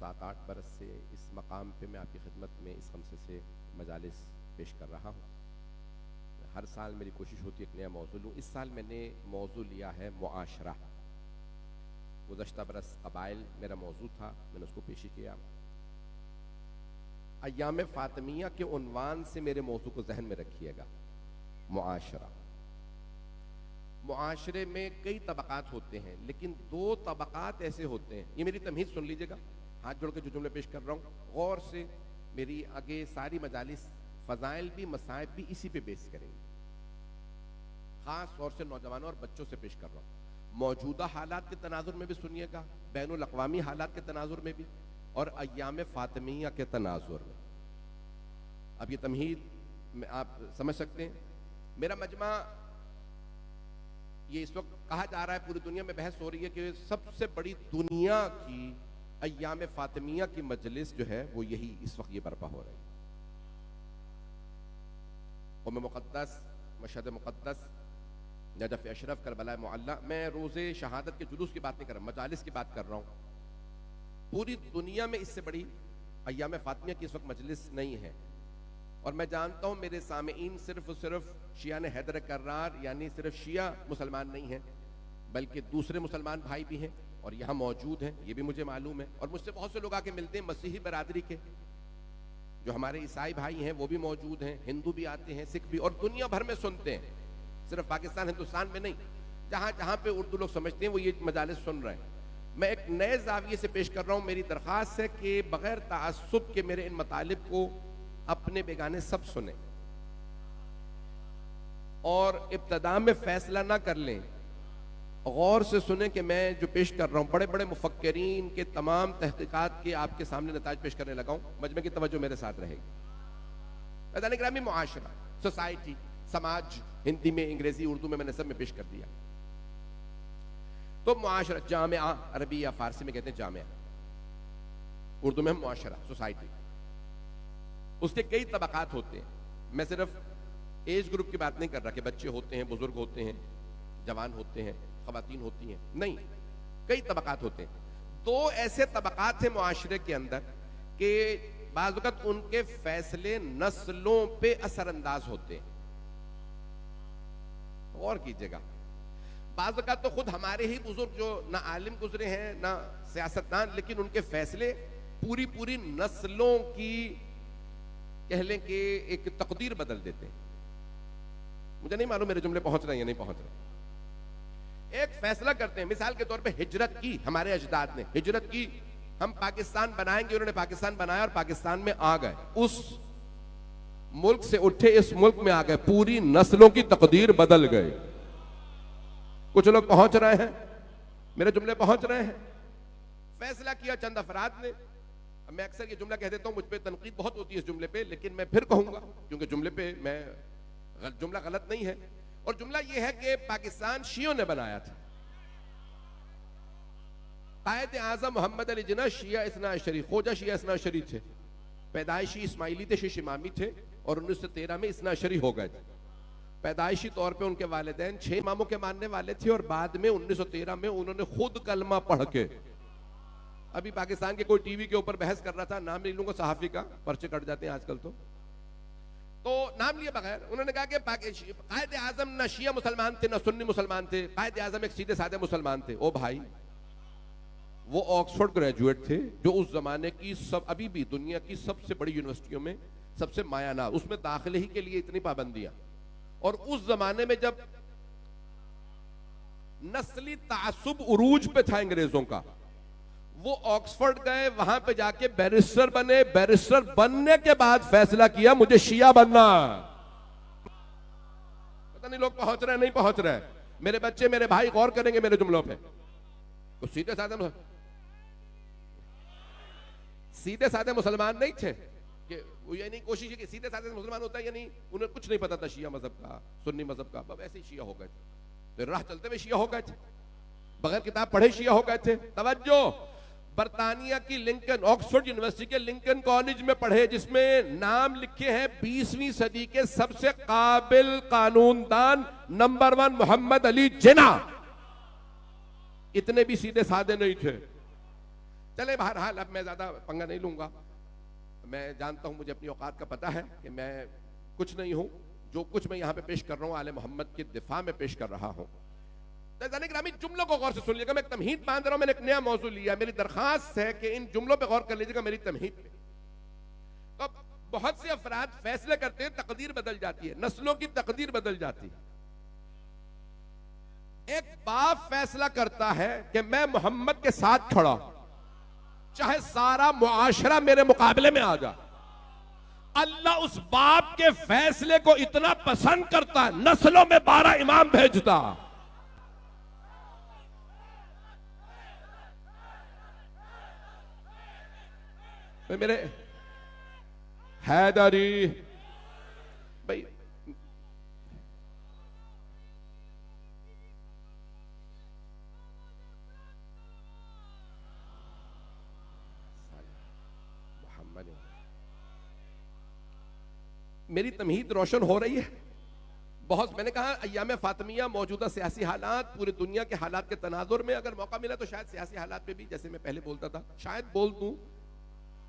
7-8 बरस से इस मकाम पे मैं आपकी खिदमत में इस खमसे से मजालिस पेश कर रहा हूँ। हर साल मेरी कोशिश होती है एक नया मौजू लूँ। इस साल मैंने मौजू लिया है मुआशरा। गुज़श्ता बरस क़बाइल मेरा मौजू था, मैंने उसको पेश किया। अय्याम फ़ातिमिया के उन्वान से मेरे मौजू को जहन में रखिएगा। मुआशरा, मुआशरे में कई तबक़ात होते हैं, लेकिन 2 तबक़ात ऐसे होते हैं। ये मेरी तमहीद सुन लीजिएगा, हाथ जोड़ के जो जुमले पेश कर रहा हूँ गौर से। मेरी आगे सारी मजालिस फ़ज़ाइल भी मसाइब भी इसी पे बेस करेंगे। ख़ास तौर से नौजवानों और बच्चों से पेश कर रहा हूँ। मौजूदा हालात के तनाजुर में भी सुनिएगा, बैनुल अक़वामी हालात के तनाजुर में भी, और अय्याम फ़ातिमिया के तनाजुर में। अब ये तमहीद में आप समझ सकते हैं। मेरा मजमा, ये इस वक्त कहा जा रहा है, पूरी दुनिया में बहस हो रही है कि सबसे बड़ी दुनिया की अय्याम फ़ातिमिया की मजलिस जो है वो यही इस वक्त ये बर्पा हो रही है। क़ौम मुक़द्दस, मशहद मुक़द्दस, नजफ़ अशरफ, करबला मुअल्ला। मैं रोज़े शहादत के जुलूस की बात नहीं कर रहा, मजालिस की बात कर रहा हूँ। पूरी दुनिया में इससे बड़ी अय्याम फ़ातिमिया की इस वक्त मजलिस नहीं है। और मैं जानता हूँ मेरे सामईन सिर्फ और सिर्फ शिया ने हैदर कर्रार यानी सिर्फ शिया मुसलमान नहीं हैं, बल्कि दूसरे मुसलमान भाई भी हैं और यहाँ मौजूद हैं, ये भी मुझे मालूम है। और मुझसे बहुत से लोग आके मिलते हैं मसीही बरादरी के, जो हमारे ईसाई भाई हैं वो भी मौजूद हैं, हिंदू भी आते हैं, सिख भी, और दुनिया भर में सुनते हैं। सिर्फ पाकिस्तान हिंदुस्तान में नहीं, जहाँ जहाँ पे उर्दू लोग समझते हैं वो ये मजालिस सुन रहे हैं। मैं एक नए ज़ाविये से पेश कर रहा हूँ। मेरी दरख्वास्त है कि बगैर तअस्सुब के मेरे इन मतालिब को अपने बेगाने सब सुने और इब्तदा में फैसला ना कर लें, गौर से सुने कि मैं जो पेश कर रहा हूँ बड़े बड़े मुफक्किरीन के तमाम तहकीकात के आपके सामने नताज पेश करने लगा हूँ। मजमे की तवज्जो मेरे साथ रहेगी। मैदान ग्रामी मुआशरा, सोसाइटी, समाज, हिंदी में, अंग्रेजी, उर्दू में मैंने सब में पेश कर दिया। तो मुआशरा, जामिया, अरबी या फारसी में कहते हैं जामिया, उर्दू में हम मुआशरा, सोसाइटी। उसके कई तबकात होते हैं। मैं सिर्फ एज ग्रुप की बात नहीं कर रहा कि बच्चे होते हैं, बुजुर्ग होते हैं, जवान होते हैं, खवातीन होती हैं, नहीं, कई तबकात होते हैं। 2 ऐसे तबकात हैं मुआशरे के अंदर कि बाज़ वक़्त उनके फैसले नस्लों पे असरअंदाज होते हैं। गौर कीजिएगा, बाज़ वक़्त तो खुद हमारे ही बुजुर्ग जो ना आलिम गुजरे हैं ना सियासतदान, लेकिन उनके फैसले पूरी पूरी नस्लों की कह लें कि एक तकदीर बदल देते हैं। मुझे नहीं मालूम मेरे जुमले पहुंच रहे हैं या नहीं पहुंच रहे। एक फैसला करते हैं, मिसाल के तौर पे हिजरत की, हमारे अजदाद ने हिजरत की, हम पाकिस्तान बनाएंगे, उन्होंने पाकिस्तान बनाया और पाकिस्तान में आ गए, उस मुल्क से उठे इस मुल्क में आ गए, पूरी नस्लों की तकदीर बदल गए। कुछ लोग पहुंच रहे हैं, मेरे जुमले पहुंच रहे हैं। फैसला किया चंद अफराद ने। मैं अक्सर ये जुमला कह देता हूँ, मुझ पे तनकीद बहुत होती है इस जुमले पे, लेकिन मैं फिर कहूंगा क्योंकि जुमले पे जुमला गलत नहीं है। और जुमला ये है कि पाकिस्तान शियों ने बनाया था। कायद आज़म मोहम्मद अली जिन्ना शिया इस्ना अशरी, खोजा शिया इस्ना अशरी थे, पैदाइशी इस्माइली थे, शीश इमामी थे, और 1913 में इस्ना अशरी हो गए थे। पैदाइशी तौर पे उनके वालिदैन 6 इमामों के मानने वाले थे और बाद में 1913 में उन्होंने खुद कलमा पढ़ के, अभी पाकिस्तान के कोई टीवी के ऊपर बहस कर रहा था, नाम नहीं लूंगा सहाफी का, पर्चे कट जाते हैं आजकल, तो नाम लिए बगैर उन्होंने कहा कि कायद आज़म ना शिया मुसलमान थे ना सुन्नी मुसलमान थे, कायद आज़म एक सीधे साधे मुसलमान थे। ओ भाई, वो ऑक्सफोर्ड ग्रेजुएट थे, जो उस जमाने की अभी भी दुनिया की सबसे बड़ी यूनिवर्सिटियों में सबसे मायाना, उसमें दाखिले ही के लिए इतनी पाबंदियां। और उस जमाने में जब नस्ली तासुब उरूज पे था अंग्रेजों का, वो ऑक्सफोर्ड गए, वहां पे जाके बैरिस्टर बने, बैरिस्टर बनने के बाद फैसला किया मुझे शिया बनना। पता नहीं लोग पहुंच रहे हैं नहीं पहुंच रहे हैं। मेरे बच्चे, मेरे भाई गौर करेंगे मेरे जुमलों पे। तो सीधे साधे मुसलमान नहीं थे कि वो ये नहीं कोशिश है कि सीधे साधे मुसलमान होता है, यानी उन्हें कुछ नहीं पता था शिया मजहब का, सुन्नी मजहब का, बस ऐसे ही शिया हो गए थे, तो राह चलते हुए शिया हो गए थे, बगैर किताब पढ़े शिया हो गए थे। तवज्जो, बरतानिया की लिंकन, ऑक्सफोर्ड यूनिवर्सिटी के लिंकन कॉलेज में पढ़े, जिसमें नाम लिखे हैं 20वीं सदी के सबसे काबिल कानूनदान नंबर 1 मोहम्मद अली जिन्ना। इतने भी सीधे साधे नहीं थे। चले बहरहाल अब मैं ज्यादा पंगा नहीं लूंगा। मैं जानता हूं, मुझे अपनी औकात का पता है कि मैं कुछ नहीं हूं। जो कुछ मैं यहां पे पेश कर रहा हूं आले मोहम्मद के दिफा में पेश कर रहा हूं। ग्रामी जुमलों को गौर से सुन लीजिएगा। मैं एक तमहीद बांध रहा हूं, मैंने एक नया मौजू लिया। मेरी दरखास्त है कि इन जुमलों पे गौर कर लीजिएगा मेरी तमहीद पे। तो बहुत से अफराद फैसले करते हैं, तकदीर बदल जाती है, नस्लों की तकदीर बदल जाती है। एक बाप फैसला करता है कि मैं मोहम्मद के साथ खड़ा, चाहे सारा मुआशरा मेरे मुकाबले में आ जा। अल्लाह उस बाप के फैसले को इतना पसंद करता है, नस्लों में 12 इमाम भेजता। मेरे हैदरी भाई, मेरी तमहीद रोशन हो रही है बहुत। मैंने कहा अय्याम फातिमिया, मौजूदा सियासी हालात, पूरी दुनिया के हालात के तनाजुर में अगर मौका मिला तो शायद सियासी हालात पे भी, जैसे मैं पहले बोलता था, शायद बोल दूं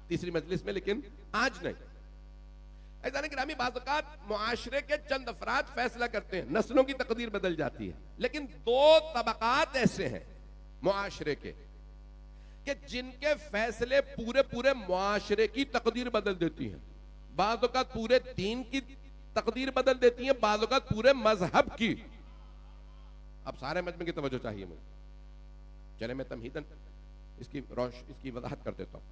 तीसरी मजलिस में, लेकिन आज नहीं। ऐसा ग्रामी बाज़ मुआशरे के चंद अफराद फैसला करते हैं, नस्लों की तकदीर बदल जाती है। लेकिन दो तबकात ऐसे हैं मुआशरे के कि जिनके फैसले पूरे पूरे मुआशरे की तकदीर बदल देती हैं। बाज़ औक़ात पूरे दीन की तकदीर बदल देती हैं, बाज़ औक़ात पूरे मजहब की। अब सारे मजमे की तवज्जो चाहिए मुझे। चले मैं तमहीदन इसकी वजाहत कर देता हूं।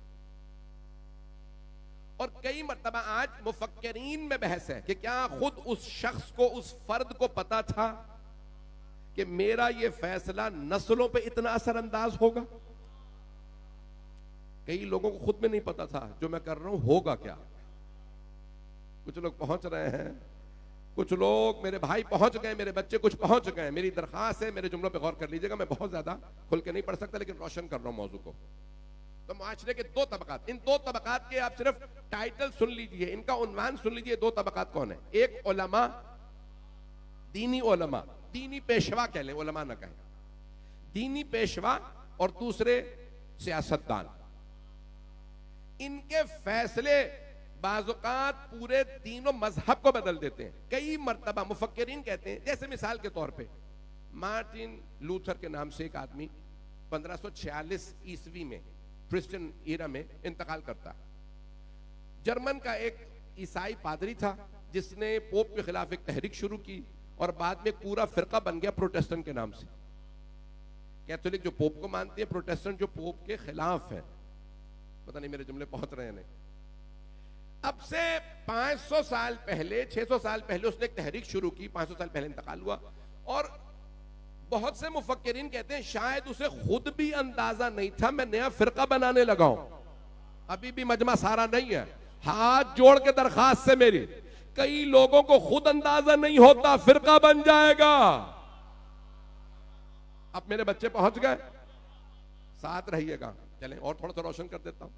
और कई मर्तबा आज मुफक्किरीन में बहस है कि क्या खुद उस शख्स को, उस फर्द को पता था कि मेरा ये फैसला नस्लों पे इतना असरअंदाज होगा। कई लोगों को खुद में नहीं पता था जो मैं कर रहा हूं होगा क्या। कुछ लोग पहुंच रहे हैं, कुछ लोग मेरे भाई पहुंच गए, मेरे बच्चे कुछ पहुंच गए। मेरी दरखास्त है, मेरे जुमलों पे गौर कर लीजिएगा। मैं बहुत ज्यादा खुल के नहीं पढ़ सकता, लेकिन रोशन कर रहा हूं मौजू को। तो मुआशरे के दो तबकात, इन दो तबकात के आप सिर्फ टाइटल सुन लीजिए, इनका उन्वान सुन लीजिए। दो तबकात कौन है? एक उलमा, दीनी उलमा, दीनी पेशवा कह लें, उलमा ना कहें, दीनी पेशवा, और दूसरे सियासतदान। इनके फैसले बाज़-औक़ात पूरे दीन और मजहब को बदल देते हैं। कई मर्तबा मुफक्किरीन कहते हैं, जैसे मिसाल के तौर पे मार्टिन लूथर के नाम से एक आदमी 1546 ईस्वी में क्रिश्चियन ईरा में इंतकाल करता। जर्मन का एक ईसाई पादरी था जिसने पोप के खिलाफ एक तहरीक शुरू की और बाद में पूरा फिरका बन गया प्रोटेस्टेंट के नाम से। कैथोलिक जो पोप को मानते हैं, प्रोटेस्टेंट जो पोप के खिलाफ है। पता नहीं मेरे जुमले पहुंच रहे हैं नहीं। अब से 500 साल पहले, 600 साल पहले उसने एक तहरीक शुरू की। 500 साल पहले इंतकाल हुआ और बहुत से मुफक्किरीन कहते हैं शायद उसे खुद भी अंदाजा नहीं था मैं नया फिरका बनाने लगा हूं। अभी भी मजमा सारा नहीं है। हाथ जोड़ के दरखास्त से मेरी, कई लोगों को खुद अंदाजा नहीं होता फिरका बन जाएगा। अब मेरे बच्चे पहुंच गए, साथ रहिएगा। चलें और थोड़ा सा रोशन कर देता हूं।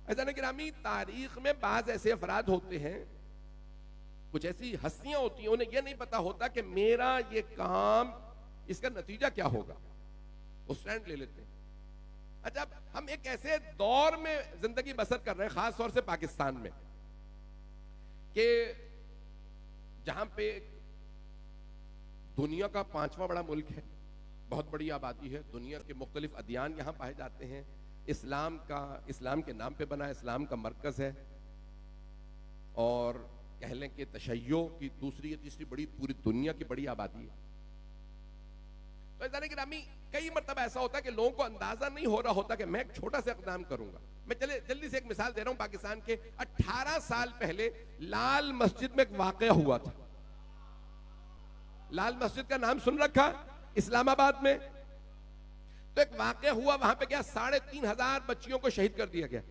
ऐसा नहीं गिरामी, तारीख में बाज ऐसे अफराद होते हैं, कुछ ऐसी हस्तियां होती हैं, उन्हें यह नहीं पता होता कि मेरा ये काम, इसका नतीजा क्या होगा। वो स्टैंड ले लेते हैं। अच्छा, हम एक ऐसे दौर में जिंदगी बसर कर रहे हैं, खास तौर से पाकिस्तान में, कि जहां पे दुनिया का 5वां बड़ा मुल्क है, बहुत बड़ी आबादी है, दुनिया के मुख्तलिफ अदियान यहां पाए जाते हैं। इस्लाम के नाम पे बना, इस्लाम का मरकज है, और कह लें कि तशय्यो की दूसरी या तीसरी बड़ी, पूरी दुनिया की बड़ी आबादी है। तो इस गिरामी कई मरतबा ऐसा होता है कि लोगों को अंदाजा नहीं हो रहा होता कि मैं एक छोटा सा इक़दाम करूंगा। मैं चले जल्दी से एक मिसाल दे रहा हूं। पाकिस्तान के 18 साल पहले लाल मस्जिद में एक वाकया हुआ था। लाल मस्जिद का नाम सुन रखा, इस्लामाबाद में। तो एक वाकया हुआ, वहां पे क्या 3500 बच्चियों को शहीद कर दिया गया।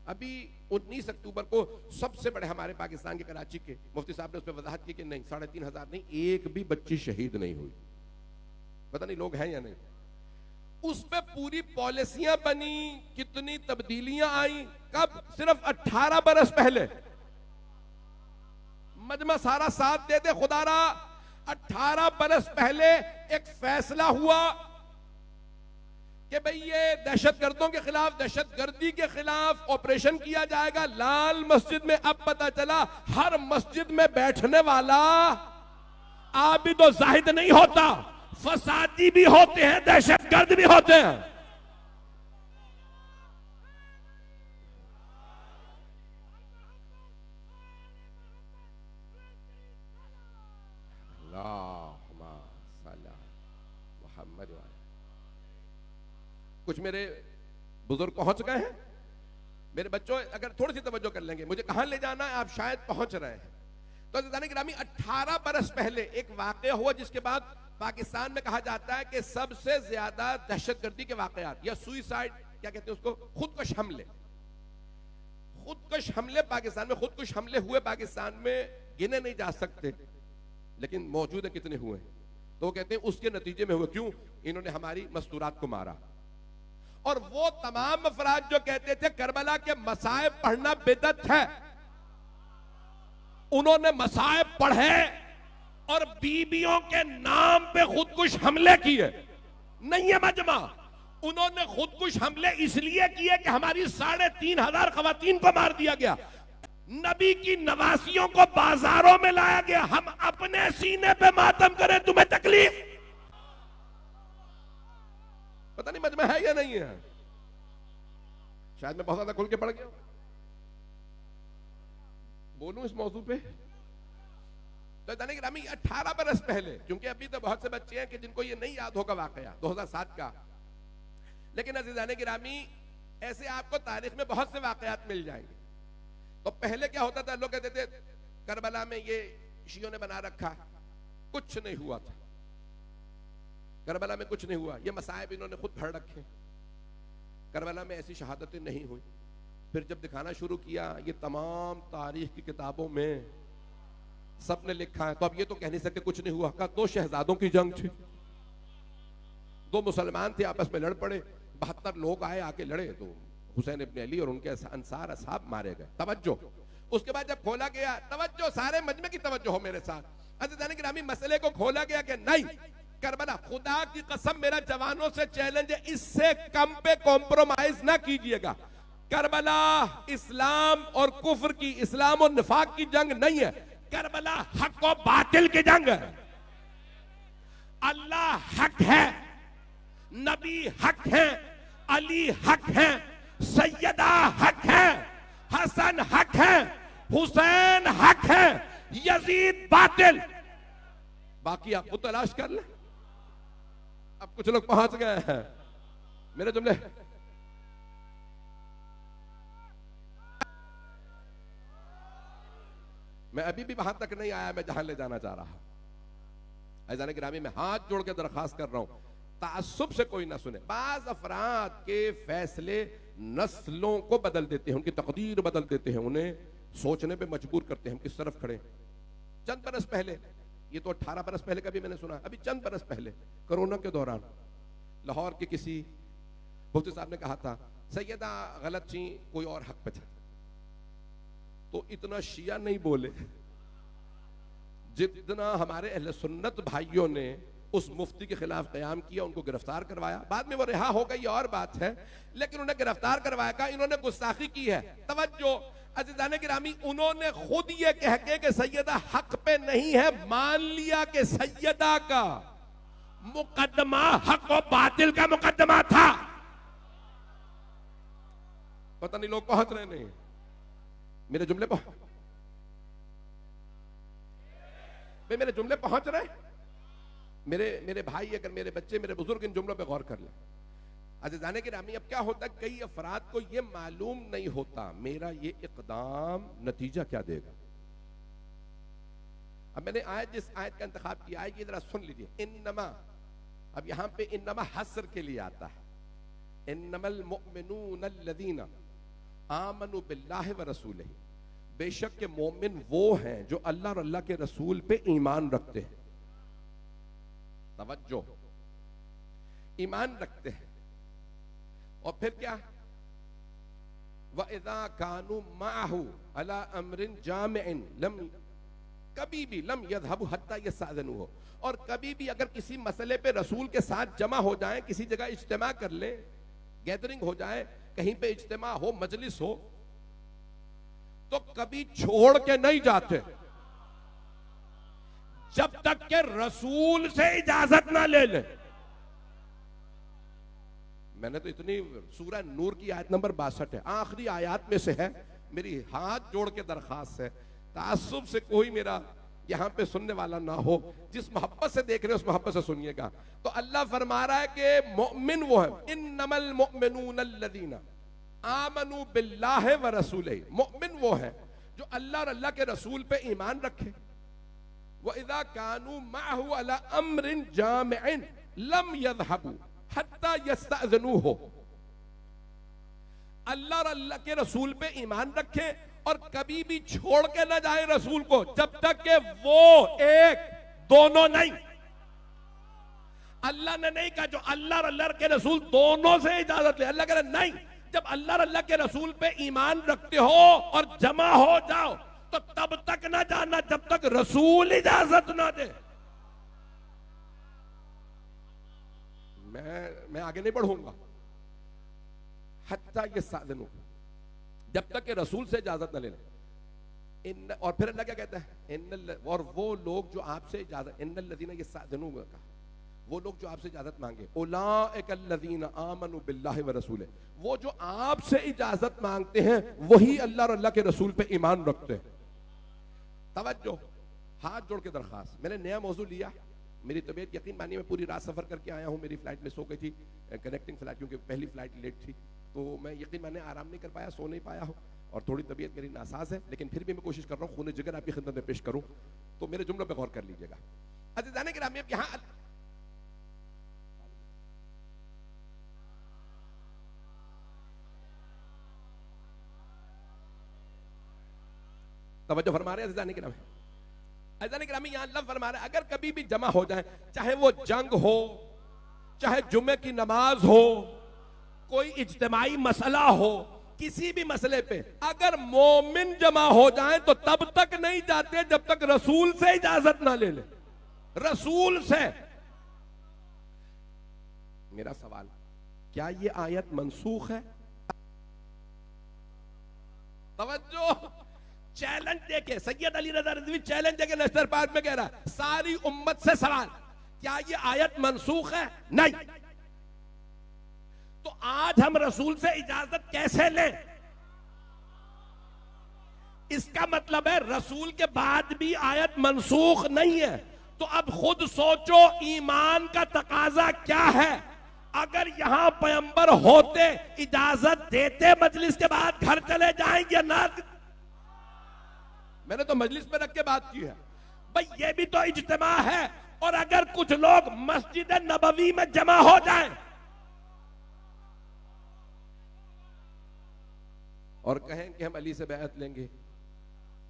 अभी 19 अक्टूबर को सबसे बड़े हमारे पाकिस्तान के कराची के मुफ्ती साहब ने उस पर वजाहत की कि नहीं, 3500 नहीं, एक भी बच्ची शहीद नहीं हुई। पता नहीं लोग हैं या नहीं। उस पे पूरी पॉलिसियां बनी, कितनी तब्दीलियां आई। कब? सिर्फ 18 बरस पहले। मजमा सारा साथ दे दे खुदारा। 18 बरस पहले एक फैसला हुआ कि भाई ये दहशतगर्दों के खिलाफ, दहशतगर्दी के खिलाफ ऑपरेशन किया जाएगा। लाल मस्जिद में अब पता चला हर मस्जिद में बैठने वाला आबिद और जाहिद नहीं होता, फसादी भी होते हैं, दहशतगर्द भी होते हैं। कुछ मेरे बुजुर्ग पहुंच गए हैं। मेरे बच्चों अगर थोड़ी सी तवज्जो कर लेंगे, मुझे कहां ले जाना है आप शायद पहुंच रहे हैं। तो अज़ीज़ान गिरामी 18 बरस पहले एक वाकया हुआ जिसके बाद पाकिस्तान में कहा जाता है कि सबसे ज्यादा दहशतगर्दी के वाकयात या सुइसाइड, क्या कहते हैं उसको, खुदकुश हमले, खुदकुश हमले पाकिस्तान में, खुदकुश हमले हुए पाकिस्तान में गिने नहीं जा सकते, लेकिन मौजूद है कितने हुए। तो वो कहते हैं उसके नतीजे में हुए। क्यों? इन्होंने हमारी मस्तूरात को मारा। और वो तमाम अफराद जो कहते थे करबला के मसाइब पढ़ना बिदअत है, उन्होंने मसाइब पढ़े और बीबियों के नाम पे खुदकुश हमले किए। नहीं है मजमा, उन्होंने खुदकुश हमले इसलिए किए कि हमारी 3,500 खवातीन को मार दिया गया, नबी की नवासियों को बाजारों में लाया गया। हम अपने सीने पे मातम करें, तुम्हें तकलीफ? पता नहीं मजमा है या नहीं है, शायद मैं बहुत ज्यादा खुल के पड़ गया। बोलूं इस मौजू पे? तो गिरामी 18 बरस पहले, क्योंकि अभी तो बहुत से बच्चे हैं कि जिनको ये नहीं याद होगा वाकया 2007 का, लेकिन अज़ीज़ान गिरामी ऐसे आपको तारीख में बहुत से वाकयात मिल जाएंगे। तो पहले क्या होता था, लोग कहते थे करबला में ये शियों ने बना रखा, कुछ नहीं हुआ था, करबला में कुछ नहीं हुआ, ये मसाइब इन्होंने खुद भर रखे, करबला में ऐसी शहादतें नहीं हुई। फिर जब दिखाना शुरू किया, ये तमाम तारीख की किताबों में सबने लिखा है, तो अब ये तो कह नहीं सकते कुछ नहीं हुआ। का 2 शहजादों की जंग थी, 2 मुसलमान थे, आपस में लड़ पड़े, 72 लोग आए, आके लड़े, तो हुसैन इब्न अली और उनके अंसार असहाब मारे गए। तवज्जो। उसके बाद जब खोला गया, तवज्जो, सारे मजमे की तवज्जो हो मेरे साथ, अज़ीज़ान गिरामी मसले को खोला गया कि नहीं, करबला, खुदा की कसम मेरा जवानों से चैलेंज है, इससे कम पे कॉम्प्रोमाइज ना कीजिएगा। करबला इस्लाम और कुफ्र की, इस्लाम और निफाक की जंग नहीं है, करबला हक और बातिल की जंग है। अल्लाह हक है, नबी हक है, अली हक है, सैयदा हक है, हसन हक है, हुसैन हक है, यजीद बातिल। बाकी आप खुद तलाश कर ले। अब कुछ लोग पहुंच गए हैं मेरे जुमले। मैं अभी भी वहां तक नहीं आया, मैं जहां ले जाना चाह रहा। अज़ीज़ान गिरामी में हाथ जोड़ के दरखास्त कर रहा हूं, तासुब से कोई ना सुने। बाज अफराद के फैसले नस्लों को बदल देते हैं, उनकी तकदीर बदल देते हैं, उन्हें सोचने पे मजबूर करते हैं हम किस तरफ खड़े। चंद बरस पहले, ये तो 18 बरस पहले का भी मैंने सुना, अभी चंद बरस पहले कोरोना के दौरान लाहौर के किसी मुफ्ती साहब ने कहा था सैयदा गलत थी, कोई और हक पे था। तो इतना शिया नहीं बोले जितना हमारे अहले सुन्नत भाइयों ने उस मुफ्ती के खिलाफ कयाम किया, उनको गिरफ्तार करवाया। बाद में वो रिहा हो गई, और बात है, लेकिन उन्हें गिरफ्तार करवाया का इन्होंने गुस्ताखी की है। तवज्जो अज़ीज़ान गिरामी, उन्होंने खुद ये कह के कि सैयदा हक पे नहीं है, मान लिया कि सैयदा का मुकदमा हक और बातिल का मुकदमा था। पता नहीं लोग पहुंच रहे नहीं मेरे जुमले पर, मेरे जुमले पहुंच रहे। मेरे भाई, अगर मेरे बच्चे, मेरे बुजुर्ग इन जुमलों पे गौर कर ले। अज़ीज़ान गिरामी, अब क्या होता है, कई अफराद को यह मालूम नहीं होता मेरा ये इक़दाम नतीजा क्या देगा। अब मैंने जिस आयत का इंतखाब किया है, ये जरा सुन लीजिए। इन्नमा, अब यहां पे इन्नमा हस्र के लिए आता है, इन्नमल मुअमिनून अल्लज़ीना आमनु बिल्लाहि व रसूलिही, बेशक के मोमिन वो हैं जो अल्लाह और अल्लाह के रसूल पे ईमान रखते हैं। तवज्जो, ईमान रखते हैं। और फिर क्या, व इज़ा कानू माहू अला अमरिन जामिइन लम कभी भी लम यज़हबू हत्ता यस्तअज़नु हो, और कभी भी अगर किसी मसले पे रसूल के साथ जमा हो जाए, किसी जगह इज्तिमा कर ले, गैदरिंग हो जाए, कहीं पे इज्तिमा हो, मजलिस हो, तो कभी छोड़ के नहीं जाते जब तक के रसूल से इजाजत ना ले ले। मैंने तो इतनी, सूरह नूर की आयत नंबर 62 है, आखिरी आयत में से है, मेरी हाथ जोड़ के दरखास्त है, तासुब से कोई मेरा यहां पे सुनने वाला ना हो, जिस मोहब्बत से देख रहे हो उस मोहब्बत से सुनिएगा। तो अल्लाह फरमा रहा है कि मोमिन वो है, इन्नमल मोमिनून अल्लज़ीना आमनू बिल्लाहि व रसूलिही, मोमिन वो है जो अल्लाह और अल्लाह के रसूल पे ईमान रखे, व इज़ा कानू मअहू अला अम्रिन जामिइन लम यज़हबू हत्ता यस्तअज़नुहु, अल्लाह और अल्लाह के रसूल पे ईमान रखे और कभी भी छोड़ के ना जाए रसूल को जब तक के वो एक दोनों नहीं। अल्लाह ने नहीं कहा जो अल्लाह और अल्लाह के रसूल दोनों से इजाजत ले, अल्लाह कह रहा नहीं, जब अल्लाह और अल्लाह के रसूल पे ईमान रखते हो और जमा हो जाओ तो तब तक ना जाना जब तक रसूल इजाजत ना दे। मैं आगे नहीं बढ़ूंगा, हत्ता यस्तअज़नु, जब तक कि रसूल से इजाजत न ले लें। और फिर अल्लाह क्या कहता है, और वो लोग जो आपसे इजाजत, इन्नल्लज़ीना यस्तअज़नु का, वो लोग जो आपसे इजाजत मांगे, उलाइकल्लज़ीना आमनू बिल्लाहि व रसूलिही, वो जो आपसे इजाजत मांगते हैं वही अल्लाह और अल्लाह के रसूल पे ईमान रखते हैं। तवज्जो, हाथ जोड़ के दरखास्त, मैंने नया मौजू लिया, मेरी तबीयत यकीन मानिए मैं पूरी रात सफर करके आया हूँ, मेरी फ्लाइट मिस हो गई थी, कनेक्टिंग फ्लाइट, क्योंकि पहली फ्लाइट लेट थी, तो मैं यकीन माने आराम नहीं कर पाया, सो नहीं पाया हूँ, और थोड़ी तबीयत मेरी नासाज है, लेकिन फिर भी मैं कोशिश कर रहा हूँ खून जिगर आपकी खिदमत में पेश करूँ, तो मेरे जुमलों पे गौर कर लीजिएगा। अज़ीज़ान गिरामी, यहाँ तवज्जो फरमा रहे हैं अज़ीज़ान गिरामी, अज़ीज़ान गिरामी, यहाँ अल्लाह फरमा रहा है अगर कभी भी जमा हो जाए, चाहे वो जंग हो, चाहे जुम्मे की नमाज हो, कोई इज्तिमाई मसला हो, किसी भी मसले पे अगर मोमिन जमा हो जाए तो तब तक नहीं जाते जब तक रसूल से इजाजत ना ले ले। रसूल से। मेरा सवाल, क्या ये आयत मनसूख है? तवज्जो, चैलेंज देके सैयद अली रज़ा रिज़वी चैलेंज देके नेशनल पार्क में कह रहा है, सारी उम्मत से सवाल, क्या ये आयत मनसूख है? नहीं। तो आज हम रसूल से इजाजत कैसे लें? इसका मतलब है रसूल के बाद भी आयत मनसूख नहीं है। तो अब खुद सोचो ईमान का तकाजा क्या है। अगर यहां पैगंबर होते, इजाजत देते, मजलिस के बाद घर चले जाएंगे ना? मैंने तो मजलिस में रख के बात की है भाई, ये भी तो इज्तिमा है। और अगर कुछ लोग मस्जिद नबवी में जमा हो जाएं और कहें कि हम अली से बैअत लेंगे,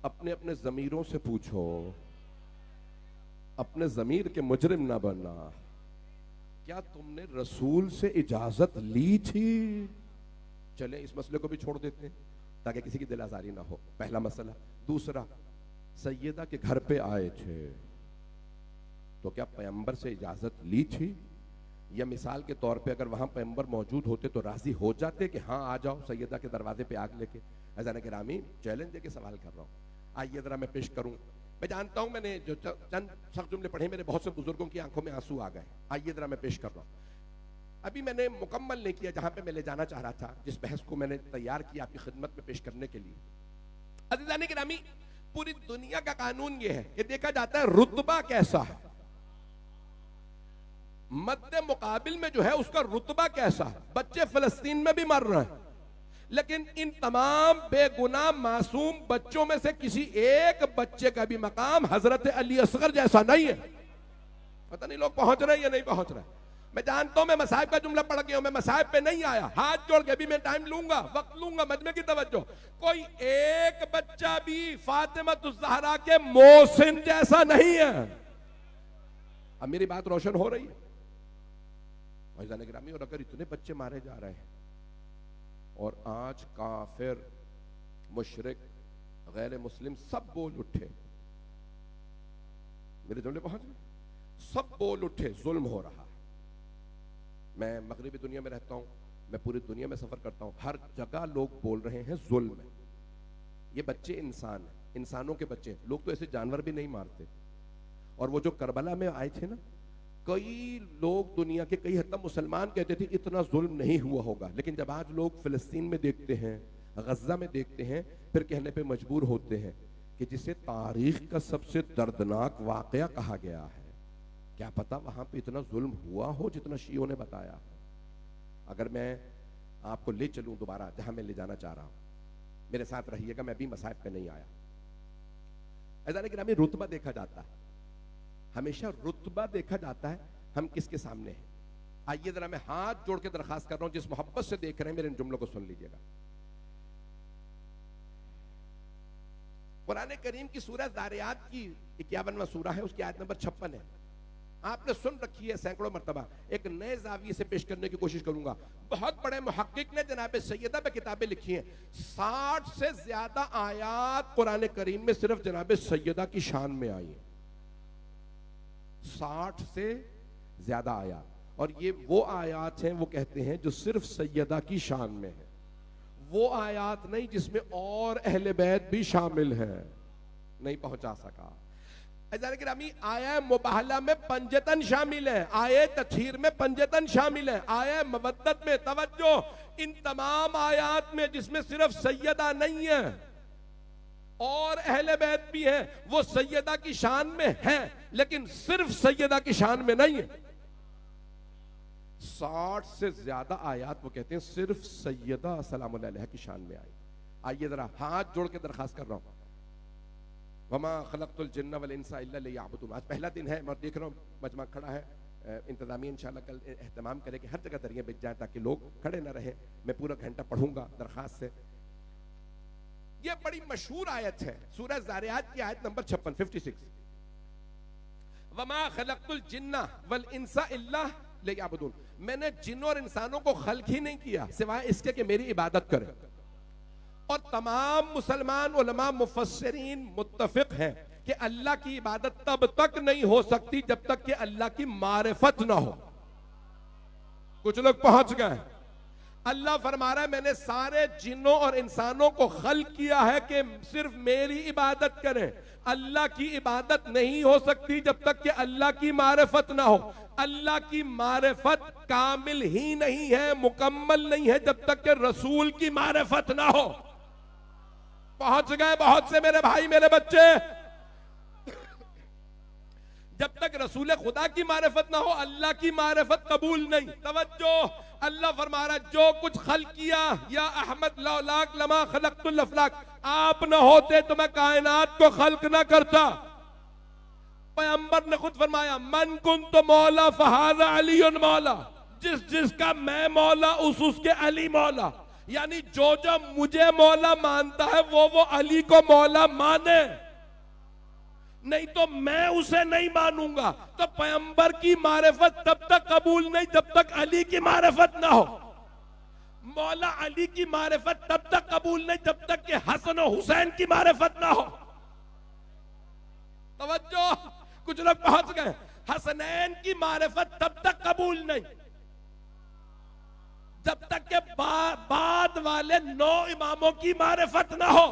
अपने अपने जमीरों से पूछो, अपने जमीर के मुजरिम ना बनना, क्या तुमने रसूल से इजाजत ली थी? चले इस मसले को भी छोड़ देते हैं ताकि किसी की दिल आजारी ना हो, पहला मसला। दूसरा, सैयदा के घर पे आए थे तो क्या पैगंबर से इजाजत ली थी? या मिसाल के तौर पे अगर वहां पैगंबर मौजूद होते तो राजी हो जाते कि हाँ आ जाओ सैयदा के दरवाजे पे आग लेके? अज़ान गिरामी, चैलेंज देके सवाल कर रहा हूँ, आइए जरा मैं पेश करूं। मैं जानता हूं मैंने जो चंद सख्त जुमले पढ़े मेरे बहुत से बुजुर्गों की आंखों में आंसू आ गए। आइए जरा मैं पेश कर रहा हूं। अभी मैंने मुकम्मल नहीं किया जहां पे मैं ले जाना चाह रहा था, जिस बहस को मैंने तैयार किया आपकी खिदमत में पेश करने के लिए। अज़ीज़ान गिरामी, पूरी दुनिया का कानून यह है कि देखा जाता है रुतबा कैसा है, मद्दे मुकाबिल में जो है उसका रुतबा कैसा है। बच्चे फिलिस्तीन में भी मर रहे हैं, लेकिन इन तमाम बेगुनाह मासूम बच्चों में से किसी एक बच्चे का भी मकाम हजरत अली असगर जैसा नहीं है। पता नहीं लोग पहुंच रहे हैं या नहीं पहुंच रहे। मैं जानता हूं मैं मसाहिब का जुमला पढ़ गया हूं, मैं मसाहिब पे नहीं आया, हाथ जोड़ के भी मैं टाइम लूंगा, वक्त लूंगा, मजमे की तवज्जो। कोई एक बच्चा भी फातिमा ज़हरा के मोहसिन जैसा नहीं है। अब मेरी बात रोशन हो रही है भाईजान गिरामी। और अगर इतने बच्चे मारे जा रहे हैं और आज काफिर, मुशरिक, गैर मुस्लिम सब बोल उठे मेरे जुमले पहुंच गए? सब बोल उठे जुल्म हो रहा। मैं मगरिबी दुनिया में रहता हूं, मैं पूरी दुनिया में सफर करता हूं, हर जगह लोग बोल रहे हैं जुल्म है। ये बच्चे इंसान हैं, इंसानों के बच्चे, लोग तो ऐसे जानवर भी नहीं मारते। और वो जो करबला में आए थे ना, कई लोग दुनिया के कई हद तक मुसलमान कहते थे इतना जुल्म नहीं हुआ होगा, लेकिन जब आज लोग फिलिस्तीन में देखते हैं, गज्जा में देखते हैं, फिर कहने पे मजबूर होते हैं कि जिसे तारीख का सबसे दर्दनाक वाकया कहा गया है, क्या पता वहां पे इतना जुल्म हुआ हो जितना शियों ने बताया। अगर मैं आपको ले चलूं दोबारा जहां मैं ले जाना चाह रहा हूं, मेरे साथ रहिएगा, मैं भी मसाइब पे नहीं आया। ऐसा लेकिन हमें रुतबा देखा जाता है, हमेशा रुतबा देखा जाता है, हम किसके सामने हैं। आइए जरा मैं हाथ जोड़ के दरखास्त कर रहा हूं, जिस मोहब्बत से देख रहे हैं मेरे इन जुमलों को सुन लीजिएगा। कुरान करीम की सूरह ज़ारियात की 51वां सूरा है, उसकी आयत नंबर 56 है। आपने सुन रखी है सैकड़ों मरतबा, एक नए जाविये से पेश करने की कोशिश करूंगा। बहुत बड़े मुहक्किक ने जनाब सैयदा पे किताबें लिखी हैं, 60 से ज्यादा आयात कुरान करीम में सिर्फ जनाब सैयदा की शान में आई है। 60 से ज्यादा आयात, और ये वो आयात हैं, वो कहते हैं जो सिर्फ सैयदा की शान में है। वो आयात नहीं जिसमें और अहले बैत भी शामिल है, नहीं पहुंचा सका। आया मुबाहला में पंजतन शामिल है, आये तथहीर में पंजतन शामिल है, आया मवद्दत में, तवज्जो, इन तमाम आयात में जिसमें सिर्फ सैयदा नहीं है और अहले बैत भी है, वो सैयदा की शान में है, लेकिन सिर्फ सैयदा की शान में नहीं है। 60 से ज्यादा आयात वो कहते हैं सिर्फ सैयदा सलामुल्लाह अलैहा की शान में आई। आइए जरा हाथ जोड़ के दरखास्त कर रहा हूं, वमा खलक़तुल जिन्ना वल इंसा इल्ला लियअबुदून। आज पहला दिन है, मैं देख रहा हूँ मजमा खड़ा है, इंतजामिया इंशाल्लाह कल एहतमाम करे कि हर जगह दरिया बिछ जाए ताकि लोग खड़े ना रहे। मैं पूरा घंटा पढ़ूंगा दरखास्त से। ये बड़ी मशहूर आयत है, सूरह ज़ारियात की आयत नंबर 56। वमा खलक़तुल जिन्ना वल इंसा इल्ला लियअबुदून। मैंने जिन्नों और इंसानों को खल्क ही नहीं किया सिवाय इसके कि मेरी इबादत करें। और तमाम मुसलमान उलमा मुफस्सिरीन मुत्तफिक हैं कि अल्लाह की इबादत तब तक नहीं हो सकती जब तक कि अल्लाह की मारिफत ना हो। कुछ लोग पहुंच गए। अल्लाह फरमा रहा है मैंने सारे जिन्नों और इंसानों को खल्क किया है कि सिर्फ मेरी इबादत करें। अल्लाह की इबादत नहीं हो सकती जब तक कि अल्लाह की मारिफत ना हो। अल्लाह की मारिफत कामिल ही नहीं है, मुकम्मल नहीं है जब तक कि रसूल की मारिफत ना हो। पहुंच गए बहुत से मेरे भाई मेरे बच्चे। जब तक रसूल खुदा की मारिफत ना हो अल्लाह की मारिफत कबूल नहीं। तवज्जो, अल्लाह फरमा रहा जो कुछ खल्क किया या अहमद लौलाक लमा खलक़तुल अफलाक, आप न होते तो मैं कायनात को खल्क ना करता। पैगंबर ने खुद फरमाया मन कुन्तु मौला फहाज़ा अलीयुन मौला, जिस जिसका मैं मौला उसके अली मौला। यानी जो जो मुझे मौला मानता है वो अली को मौला माने, नहीं तो मैं उसे नहीं मानूंगा। तो पैगंबर की मारिफत तब तक कबूल नहीं जब तक अली की मारिफत ना हो। मौला अली की मारिफत तब तक कबूल नहीं जब तक कि हसन और हुसैन की मारिफत ना हो। तवज्जो, कुछ लोग पहुंच गए। हसनैन की मारिफत तब तक कबूल नहीं जब तक के बाद वाले 9 इमामों की मारिफत ना हो।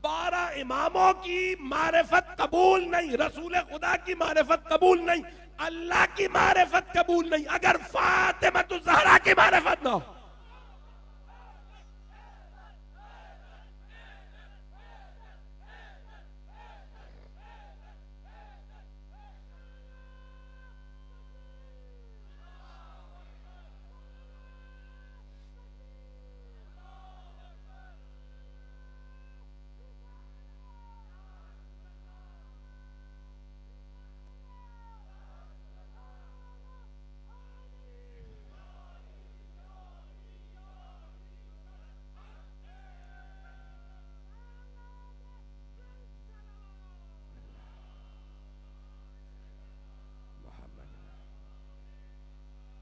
12 इमामों की मारिफत कबूल नहीं, रसूल खुदा की मारिफत कबूल नहीं, अल्लाह की मारिफत कबूल नहीं अगर फातिमा ज़हरा की मारिफत ना हो।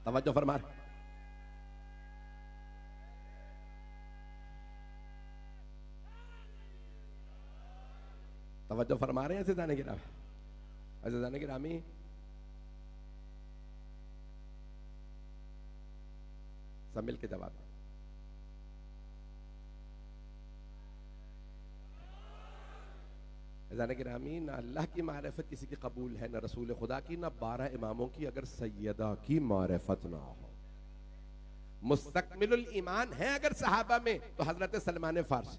तवज्जो फरमा, तवज्जो फरमा रहे हैं अज़ीज़ान गिरामी? अज़ीज़ान गिरामी, सब मिल के जवाब। अज़ीज़ान गिरामी, ना अल्लाह की मारिफत किसी की कबूल है, ना रसूल खुदा की, ना 12 इमामों की, अगर सैयदा की मारिफत ना हो। मुस्तकमिलुल ईमान है अगर सहाबा में तो हजरत सलमान फारसी।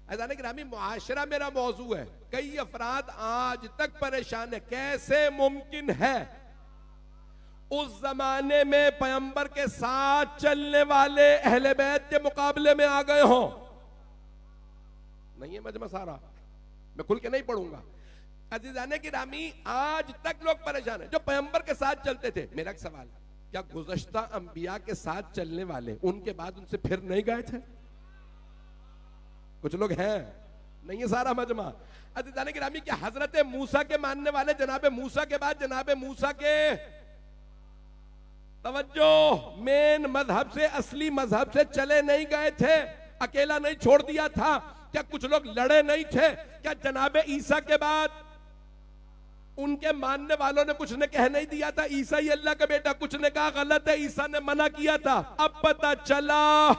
अज़ीज़ान गिरामी, मुआशरा मेरा मौजू है। कई अफराद आज तक परेशान है, कैसे मुमकिन है उस जमाने में पैगंबर के साथ चलने वाले अहले बैत के मुकाबले में आ गए हों। नहीं है मजमा सारा, मैं खुल के नहीं पढ़ूंगा। अज़ीज़ान गिरामी, आज तक लोग परेशान हैं जो पैगंबर के साथ चलते थे। मेरा एक सवाल, क्या गुज़श्ता अंबिया के साथ चलने वाले उनके बाद उनसे फिर नहीं गए थे? कुछ लोग हैं, नहीं है सारा मजमा। अज़ीज़ान गिरामी, क्या हजरत मूसा के मानने वाले जनाबे मूसा के बाद जनाबे मूसा के तवज्जो मेन मजहब से, असली मजहब से चले नहीं गए थे? अकेला नहीं छोड़ दिया था? क्या कुछ लोग लड़े नहीं थे? क्या जनाबे ईसा के बाद उनके मानने वालों ने कुछ ने कह नहीं दिया था ईसा ही अल्लाह का बेटा? कुछ ने कहा गलत है, ईसा ने मना किया था। अब पता चला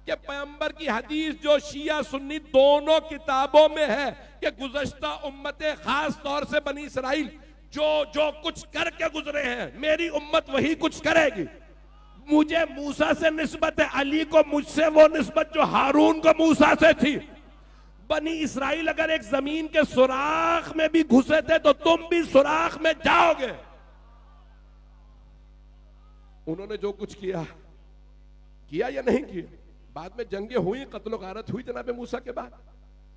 कि पैगंबर की हदीस जो शिया सुन्नी दोनों किताबों में है कि गुज़श्ता उम्मतें, खास तौर से बनी इसराइल, जो कुछ करके गुजरे हैं, मेरी उम्मत वही कुछ करेगी। मुझे मूसा से निस्बत है, अली को मुझसे वो निस्बत जो हारून को मूसा से थी। बनी इसराइल अगर एक जमीन के सुराख में भी घुसे थे तो तुम भी सुराख में जाओगे। उन्होंने जो कुछ किया या नहीं किया? बाद में जंगें हुई, कत्लो गारत हुई जनाबे मूसा के बाद?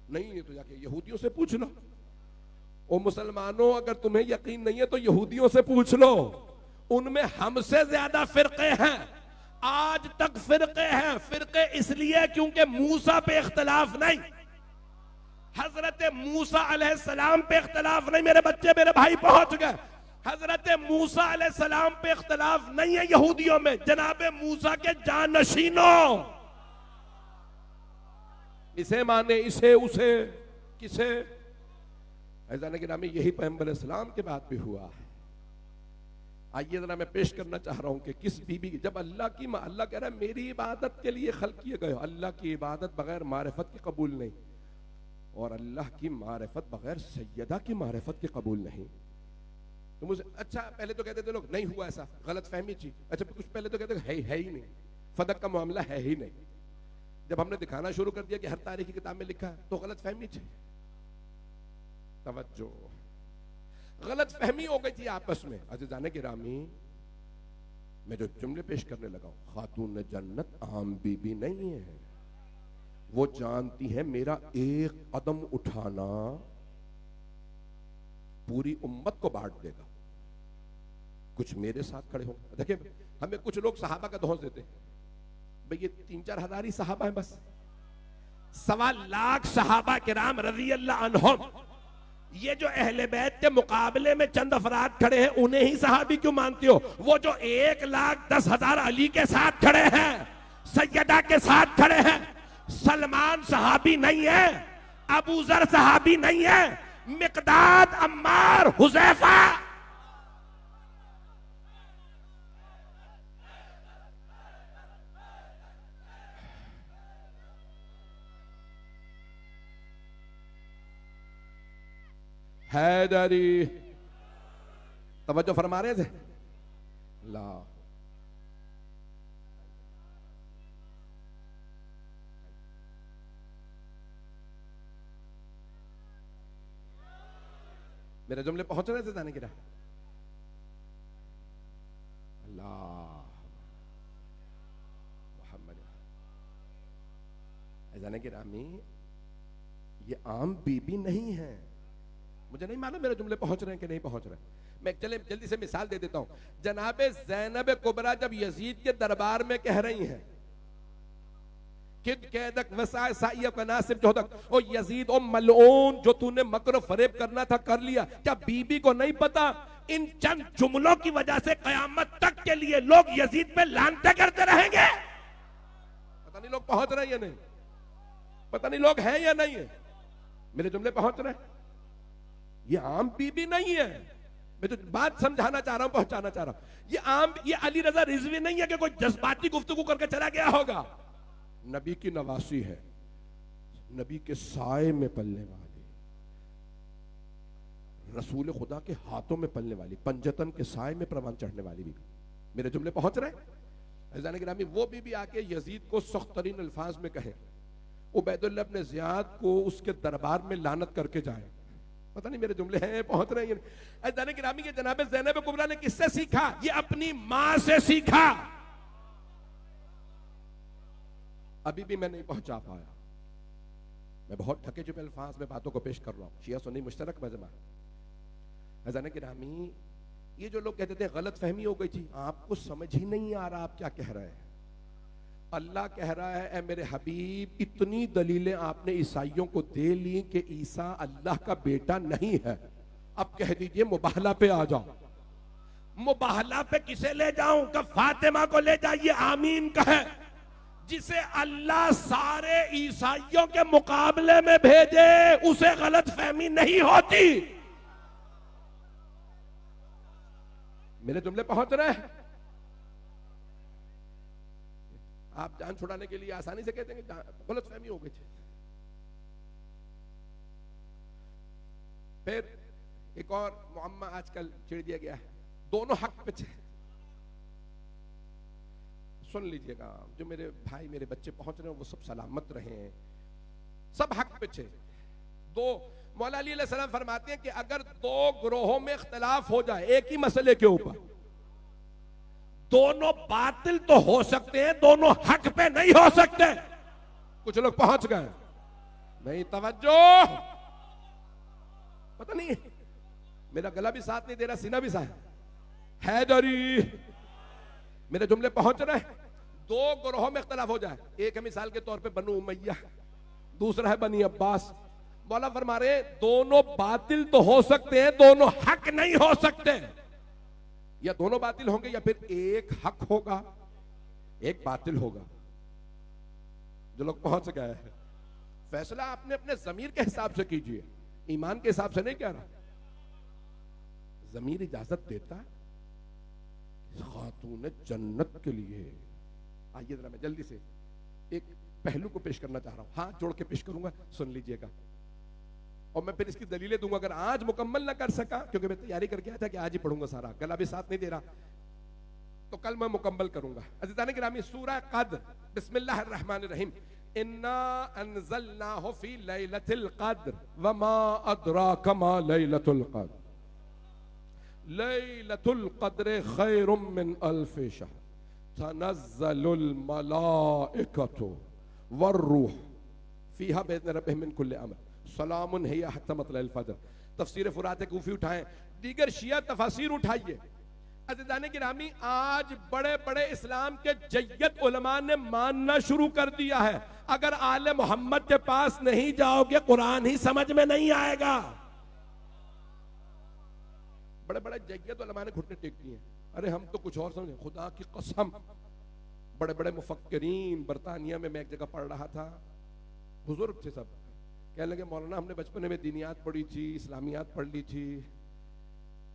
नहीं, तो जाके यहूदियों से पूछ लो। ओ मुसलमानों, अगर तुम्हें यकीन नहीं है तो यहूदियों से पूछ लो, उनमें हमसे ज्यादा फिरके हैं। आज तक फिरके हैं। फिरके इसलिए क्योंकि मूसा पे इख्तलाफ नहीं, हजरत मूसा अलैहिस्सलाम पे इख्तलाफ नहीं। मेरे बच्चे, मेरे भाई पहुंच गए। हजरत मूसा अलैहिस्सलाम पे इख्तलाफ नहीं है यहूदियों में, जनाबे मूसा के जानशीनों। इसे माने, इसे, उसे, किसे? अज़ीज़ान गिरामी, यही पैगंबर इस्लाम के बाद भी हुआ है। आइए जरा मैं पेश करना चाह रहा हूं कि किस बीबी की, जब अल्लाह कह रहा है मेरी इबादत के लिए खल्क किए गए हो। अल्लाह की इबादत बगैर मारिफत की कबूल नहीं, और अल्लाह की मारिफत बगैर सैयदा की मारिफत की कबूल नहीं। तो मुझे अच्छा, पहले तो कहते थे लोग नहीं हुआ ऐसा, गलत फहमी थी। अच्छा, कुछ पहले तो कहते है ही नहीं, फदक का मामला है ही नहीं। जब हमने दिखाना शुरू कर दिया कि हर तारीख की किताब में लिखा है तो गलत फहमी थी। तवज्जो, गलत फहमी हो गई थी आपस में। अज़ीज़ान गिरामी, मैं जो जुमले पेश करने लगा हूं, खातून जन्नत आम बीबी नहीं है। वो जानती है मेरा एक कदम उठाना पूरी उम्मत को बांट देगा। कुछ मेरे साथ खड़े हो। देखिए, हमें कुछ लोग सहाबा का दोष देते हैं, भाई ये 3-4 हजार ही सहाबा है बस। 1.25 लाख सहाबा किराम रज़ी अल्लाह अन्हुम, ये जो अहले बैत के मुकाबले में चंद अफराद खड़े हैं, उन्हें ही सहाबी क्यों मानते हो? वो जो 1,10,000 अली के साथ खड़े हैं, सैयदा के साथ खड़े हैं, सलमान सहाबी नहीं है, अबू जर सहाबी नहीं है, मिकदाद, अम्मार, हुज़ैफा। हैदरी, तवज्जो फरमा रहे थे? ला मेरे जुमले पहुंच रहे थे जाने की? अल्लाह मोहम्मद। जाने की रामी, ये आम बीबी नहीं है। मुझे नहीं मालूम मेरे जुमले पहुंच रहे हैं कि नहीं पहुंच रहे। मैं चले जल्दी से मिसाल दे देता हूं। जनाबे ज़ैनब कुबरा जब यजीद के दरबार में कह रही हैं ओ यजीद, ओ मलऊन, जो तूने मकर फरेब करना था कर लिया, क्या बीबी को नहीं पता इन चंद जुमलों की वजह से कयामत तक के लिए लोग यजीद पे लानते करते रहेंगे? पता नहीं लोग पहुंच रहे हैं या नहीं, पता नहीं लोग हैं या नहीं है। मेरे जुमले पहुंच रहे? ये आम बीबी नहीं है, मैं तो बात समझाना चाह रहा हूं, पहुंचाना चाह रहा हूं। ये अली रजा रिजवी नहीं है कि कोई जज्बाती गुफ्तगू करके चला गया होगा। नबी की नवासी है, नबी के साए में पलने वाली, रसूल खुदा के हाथों में पलने वाली, पंजतन के साए में प्रमाण चढ़ने वाली बीबी। मेरे जुमले पहुंच रहे? अज़ीज़ान गिरामी, वो बीबी आके यजीद को सख्त तरीन अल्फाज में कहे, उबैदुल्लाह इब्न ज़ियाद को उसके दरबार में लानत करके जाए। पता नहीं मेरे जुमले हैं पहुंच रहे हैं? अज़ीज़ान गिरामी, के जनाब ज़ैनब कुबरा ने किससे सीखा? ये अपनी मां से सीखा। अभी भी मैं नहीं पहुंचा पाया, मैं बहुत ढके चुपे अल्फाज में बातों को पेश कर रहा हूं। शिया सुन्नी मुश्तरक मजमा। अज़ीज़ान गिरामी, ये जो लोग कहते थे गलत फहमी हो गई थी, आपको समझ ही नहीं आ रहा आप क्या कह रहे हैं। अल्लाह कह रहा है, ए मेरे हबीब, इतनी दलीलें आपने ईसाइयों को दे ली कि ईसा अल्लाह का बेटा नहीं है, अब कह दीजिए मुबाहला पे आ जाओ। मुबाहला पे किसे ले जाऊं? कब फातिमा को ले जाइए, आमीन कहे, जिसे अल्लाह सारे ईसाइयों के मुकाबले में भेजे, उसे गलत फहमी नहीं होती। मेरे जुमले पहुंच रहे हैं? आप जान छुड़ाने के लिए आसानी से कहते हैं कि गलत फहमी हो गई थी। फिर एक और मुअम्मा आजकल छेड़ दिया गया है, दोनों हक पे थे। सुन लीजिएगा, जो मेरे भाई मेरे बच्चे पहुंच रहे हैं वो सब सलामत रहे, सब हक पे थे। दो मौला अली अलैहिस्सलाम फरमाते हैं कि अगर दो ग्रोहों में इख्तिलाफ हो जाए एक ही मसले के ऊपर, दोनों बातिल तो हो सकते हैं, दोनों हक पे नहीं हो सकते। कुछ लोग पहुंच गए, नहीं तवज्जो, पता नहीं मेरा गला भी साथ नहीं दे रहा, सीना भी साथ है दरी। मेरे जुमले पहुंच रहे? दो ग्रोहों में इख्तिलाफ हो जाए, एक है मिसाल के तौर पे बनु उमैया, दूसरा है बनी अब्बास। मौला फरमा रहे दोनों बातिल तो हो सकते हैं, दोनों हक नहीं हो सकते। या दोनों बातिल होंगे या फिर एक हक होगा एक बातिल होगा। जो लोग पहुंच गए हैं, फैसला आपने अपने जमीर के हिसाब से कीजिए, ईमान के हिसाब से नहीं कह रहा। जमीर इजाजत देता है खातून जन्नत के लिए। आइए जरा मैं जल्दी से एक पहलू को पेश करना चाह रहा हूं, हाथ जोड़ के पेश करूंगा, सुन लीजिएगा, और मैं फिर इसकी दलीलें दूंगा। अगर आज मुकम्मल ना कर सका, क्योंकि मैं तैयारी करके आया था कि आज ही पढ़ूंगा सारा, गला भी साथ नहीं दे रहा, तो कल मैं मुकम्मल करूंगा। अज़ीज़ान गिरामी, सूरह क़द्र, बिस्मिल्लाहिर रहमानिर रहीम, इन्ना अंज़लनाहु फ़ी लैलतिल क़द्र वमा अदराका मा लैलतुल क़द्र लैलतुल क़द्र खैरुम मिन अल्फ़ि शहर तनज़्ज़लुल मलाइकतु वर्रूह फ़ीहा बिइज़्नि रब्बिहिम मिन कुल्लि अमर सलामुन हिया हत्ता मतलअल फज्र। तफसीर फुरात कूफी उठाएं, दीगर शिया तफसीर उठाइए। अज़ीज़ान गिरामी, आज बड़े बड़े इस्लाम के जय्यद उलमा ने मानना शुरू कर दिया है, अगर आले मोहम्मद के पास नहीं जाओगे कुरान ही समझ में नहीं आएगा। बड़े बड़े जय्यद उलमा ने घुटने टेक दिए, अरे हम तो कुछ और समझे, खुदा की कसम। बड़े बड़े मुफक्किरीन, बरतानिया में मैं एक जगह पढ़ रहा था, बुजुर्ग थे सब, कहने लगे मौलाना हमने बचपन में दीनियात पढ़ी थी, इस्लामियात पढ़ ली थी,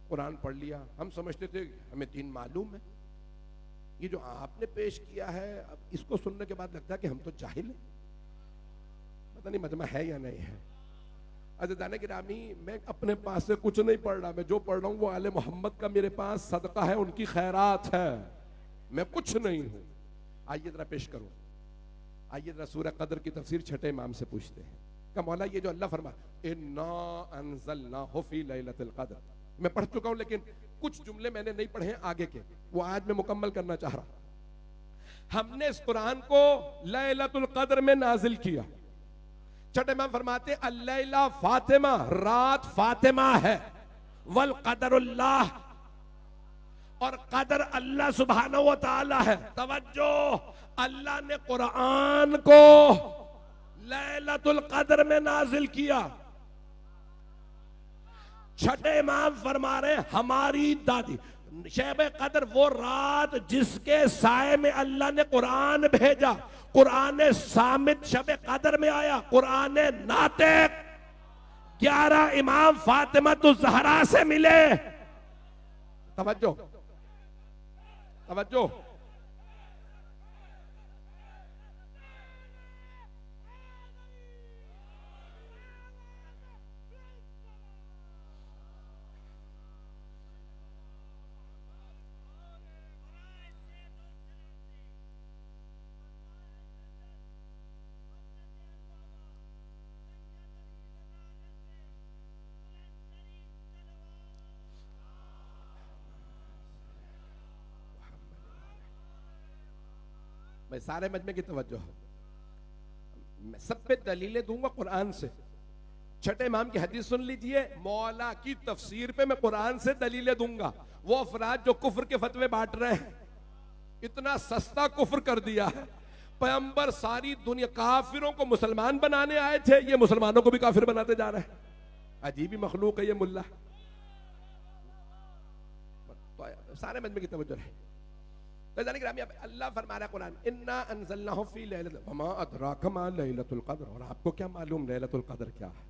कुरान पढ़ लिया, हम समझते थे हमें दीन मालूम है, ये जो आपने पेश किया है अब इसको सुनने के बाद लगता है कि हम तो जाहिल हैं। पता नहीं मजमा है या नहीं है। अज़ीज़ान गिरामी, मैं अपने पास से कुछ नहीं पढ़ रहा, मैं जो पढ़ रहा हूँ वो आले मोहम्मद का मेरे पास सदका है, उनकी खैरात है, मैं कुछ नहीं हूँ। आइए जरा पेश करूँ, आइए जरा सूरह क़द्र की तफसीर छठे इमाम से पूछते हैं। का मौला, ये जो अल्लाह फरमा इन्ना अंज़लनाहु फ़ी लैलतिल क़द्र, मैं पढ़ चुका हूं लेकिन कुछ जुमले मैंने नहीं पढ़े आगे के, वो आज मैं मुकम्मल करना चाह रहा। हमने इस कुरान को लैलतुल क़द्र में नाजिल किया। छठे इमाम फरमाते अल्लैला फातिमा, रात फातिमा है, वल क़दरुल्लाह, और कदर अल्लाह सुब्हानहु व तआला है। तवज्जो, अल्लाह ने कुरान को लैलतुल क़द्र में नाजिल किया। छठे इमाम फरमा रहे हमारी दादी शब कदर वो रात जिसके साए में अल्लाह ने कुरान भेजा। कुरान सामित शब कदर में आया, कुरान नातिक 11 इमाम फातिमा तो ज़हरा से मिले। तवज्जो तवज्जो। मैं सारे मजमे की तवज्जो, मैं सब पे दलीलें दूंगा कुरान से। छठे इमाम की हदीस सुन लीजिए, मौला की तफसीर पे मैं कुरान से दलीलें दूंगा। वो अफराद जो कुफ्र के फतवे बांट रहे हैं, इतना सस्ता कुफ्र कर दिया है। पैगंबर सारी दुनिया काफिरों को मुसलमान बनाने आए थे, ये मुसलमानों को भी काफिर बनाते जा रहे हैं। अजीब ही मखलूक है ये मुल्ला। तो सारे मजमे की तवज्जो है। तो जाने कि अल्लाह फरमा रहा है कुरान, इन्ना अंज़लनाहु फी लैलतिल वमा अदराका मा लैलतुल क़द्र। और आपको क्या मालूम लैलतुल क़द्र क्या है?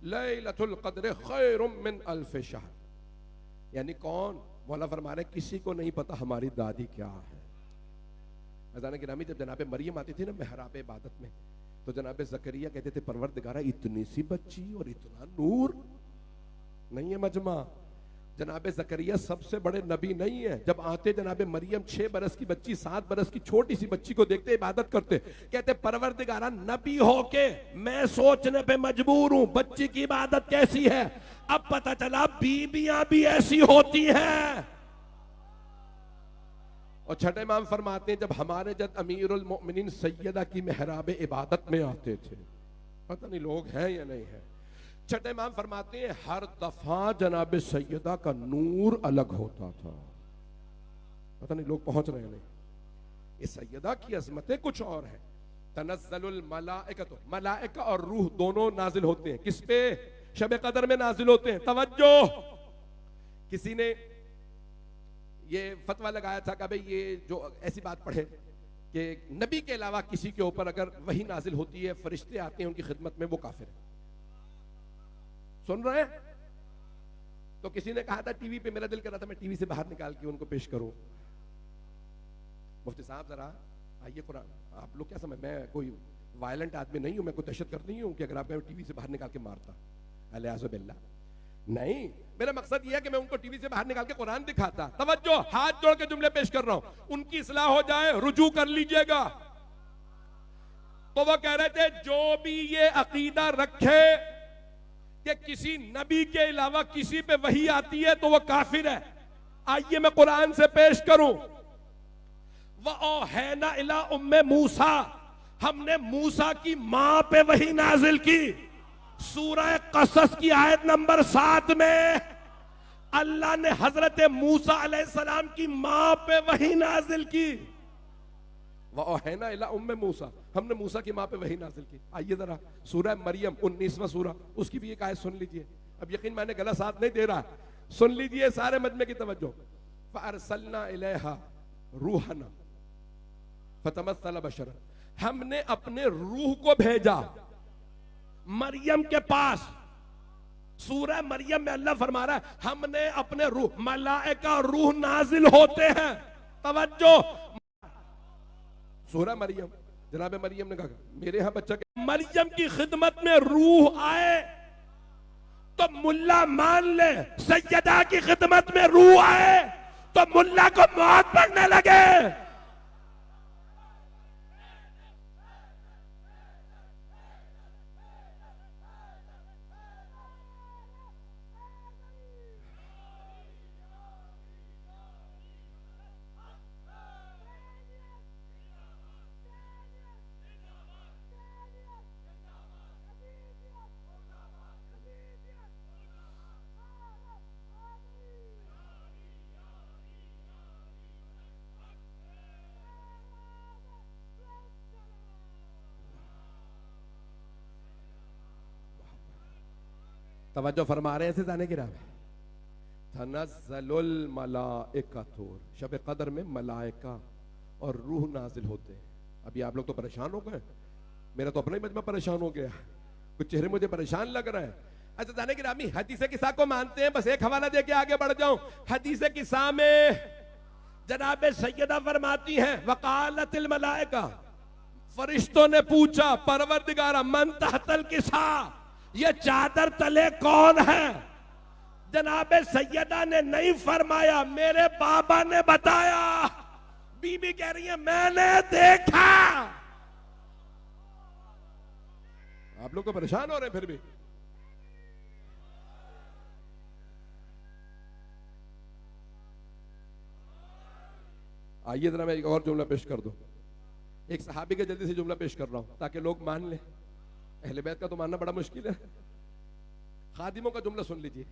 लैलतुल क़द्र खैरुम मिन अल्फ शहर। यानी कौन? मौला फरमा रहे किसी को नहीं पता हमारी दादी क्या है। अज़ान गिरामी, जब जनाब मरियम आती थी ना मेहराब इबादत में, तो जनाब ज़करिया कहते थे परवरदिगारा इतनी सी बच्ची और इतना नूर। नहीं है मजमा, जनाब ज़करिया सबसे बड़े नबी नहीं है। जब आते जनाब मरियम 6 बरस की बच्ची, 7 बरस की छोटी सी बच्ची को देखते इबादत करते, कहते परवरदिगारा नबी होके मैं सोचने पे मजबूर हूं बच्ची की इबादत कैसी है। अब पता चला बीबियां भी ऐसी होती हैं। और छठे इमाम फरमाते हैं जब हमारे जब अमीरुल मोमिनीन सैयदा की मेहराब इबादत में आते थे, पता नहीं लोग हैं या नहीं है, छठे इमाम फरमाते हैं हर दफा जनाब सैयदा का नूर अलग होता था। पता नहीं लोग पहुंच रहे हैं नहीं। इस सैयदा की अजमतें कुछ और है। तनज़्ज़लुल मलाइकतु, मलाइका और रूह दोनों नाजिल होते हैं। किस पे? शब कदर में नाजिल होते हैं। तवज्जो, किसी ने ये फतवा लगाया था कि भाई ये जो ऐसी बात पढ़े कि नबी के अलावा किसी के ऊपर अगर वही नाजिल होती है, फरिश्ते आते हैं उनकी खिदमत में, वो काफिर है। सुन रहे हैं? तो किसी ने कहा था टीवी पे, मेरा दिल कर रहा था मैं टीवी से बाहर निकाल के उनको पेश करूं। मुफ्ती साहब जरा आइए, कुरान आप लोग क्या समझ, मैं कोई वायलेंट आदमी नहीं हूं, मैं कोई दहशतगर्द नहीं हूं कि अगर आप टीवी से बाहर निकाल के मारता, अलियाज़ुबिल्लाह नहीं। मेरा मकसद यह है कि मैं उनको टीवी से बाहर निकाल के कुरान दिखाता। तवज्जो, हाथ जोड़ के जुमले पेश कर रहा हूं, उनकी इस्लाह हो जाए, रुजू कर लीजिएगा। तो वो कह रहे थे जो भी ये अकीदा रखे कि किसी नबी के अलावा किसी पे वही आती है तो वो काफिर है। आइए मैं कुरान से पेश करूं, वअौहैना इला उम्मे मूसा, हमने मूसा की मां पे वही नाजिल की। सूरह कसस की आयत नंबर 7 में अल्लाह ने हजरत मूसा अलैहिस्सलाम की मां पे वही नाजिल की। वअौहैना इला उम्मे मूसा, हमने मूसा की मां पे वही नाजिल की। आइए जरा सूरह मरियम 19वां सूरा, उसकी भी एक आयत सुन लीजिए। अब यकीन मैंने गलत साथ नहीं दे रहा, सुन लीजिए सारे मजमे की तवज्जो। फअरसलना इलैहा रूहना फतमस्सल बशरा, हमने अपने रूह को भेजा मरियम के पास। सूरह मरियम में अल्लाह फरमा रहा है हमने अपने रूह, मलाइका रूह नाजिल होते हैं। तवज्जो, सूरह मरियम, जनाब मरियम ने कहा मेरे यहां बच्चा, मरियम की खिदमत में रूह आए तो मुल्ला मान ले, सैयदा की खिदमत में रूह आए तो मुल्ला को मौत पड़ने लगे। तवज्जो फरमा रहे हैं जाने की राह में। तनज़्ज़लुल मलाइकतु, शब कदर में मलाइका और रूह नाजिल होते हैं। अभी आप लोग तो परेशान हो गए, मेरा तो अपना ही मजमा परेशान हो गया, कुछ चेहरे मुझे परेशान लग रहा है। अच्छा जाने की रामी हदीस किस्सा को मानते हैं, बस एक हवाला दे के आगे बढ़ जाऊं। हदीस किस्सा में जनाब सैयदा फरमाती हैं वकालतिल मलाइका, फरिश्तों ने पूछा परवरदिगारा मन तहतल किसा, ये चादर तले कौन है? जनाब सैयदा ने नहीं फरमाया, मेरे बाबा ने बताया। बीबी कह रही है मैंने देखा। आप लोग तो परेशान हो रहे हैं फिर भी। आइए जरा मैं एक और जुमला पेश कर दूं। एक सहाबी का जल्दी से जुमला पेश कर रहा हूं ताकि लोग मान लें। अहले बैत का तो मानना बड़ा मुश्किल है। खादिमों का जुमला सुन लीजिए।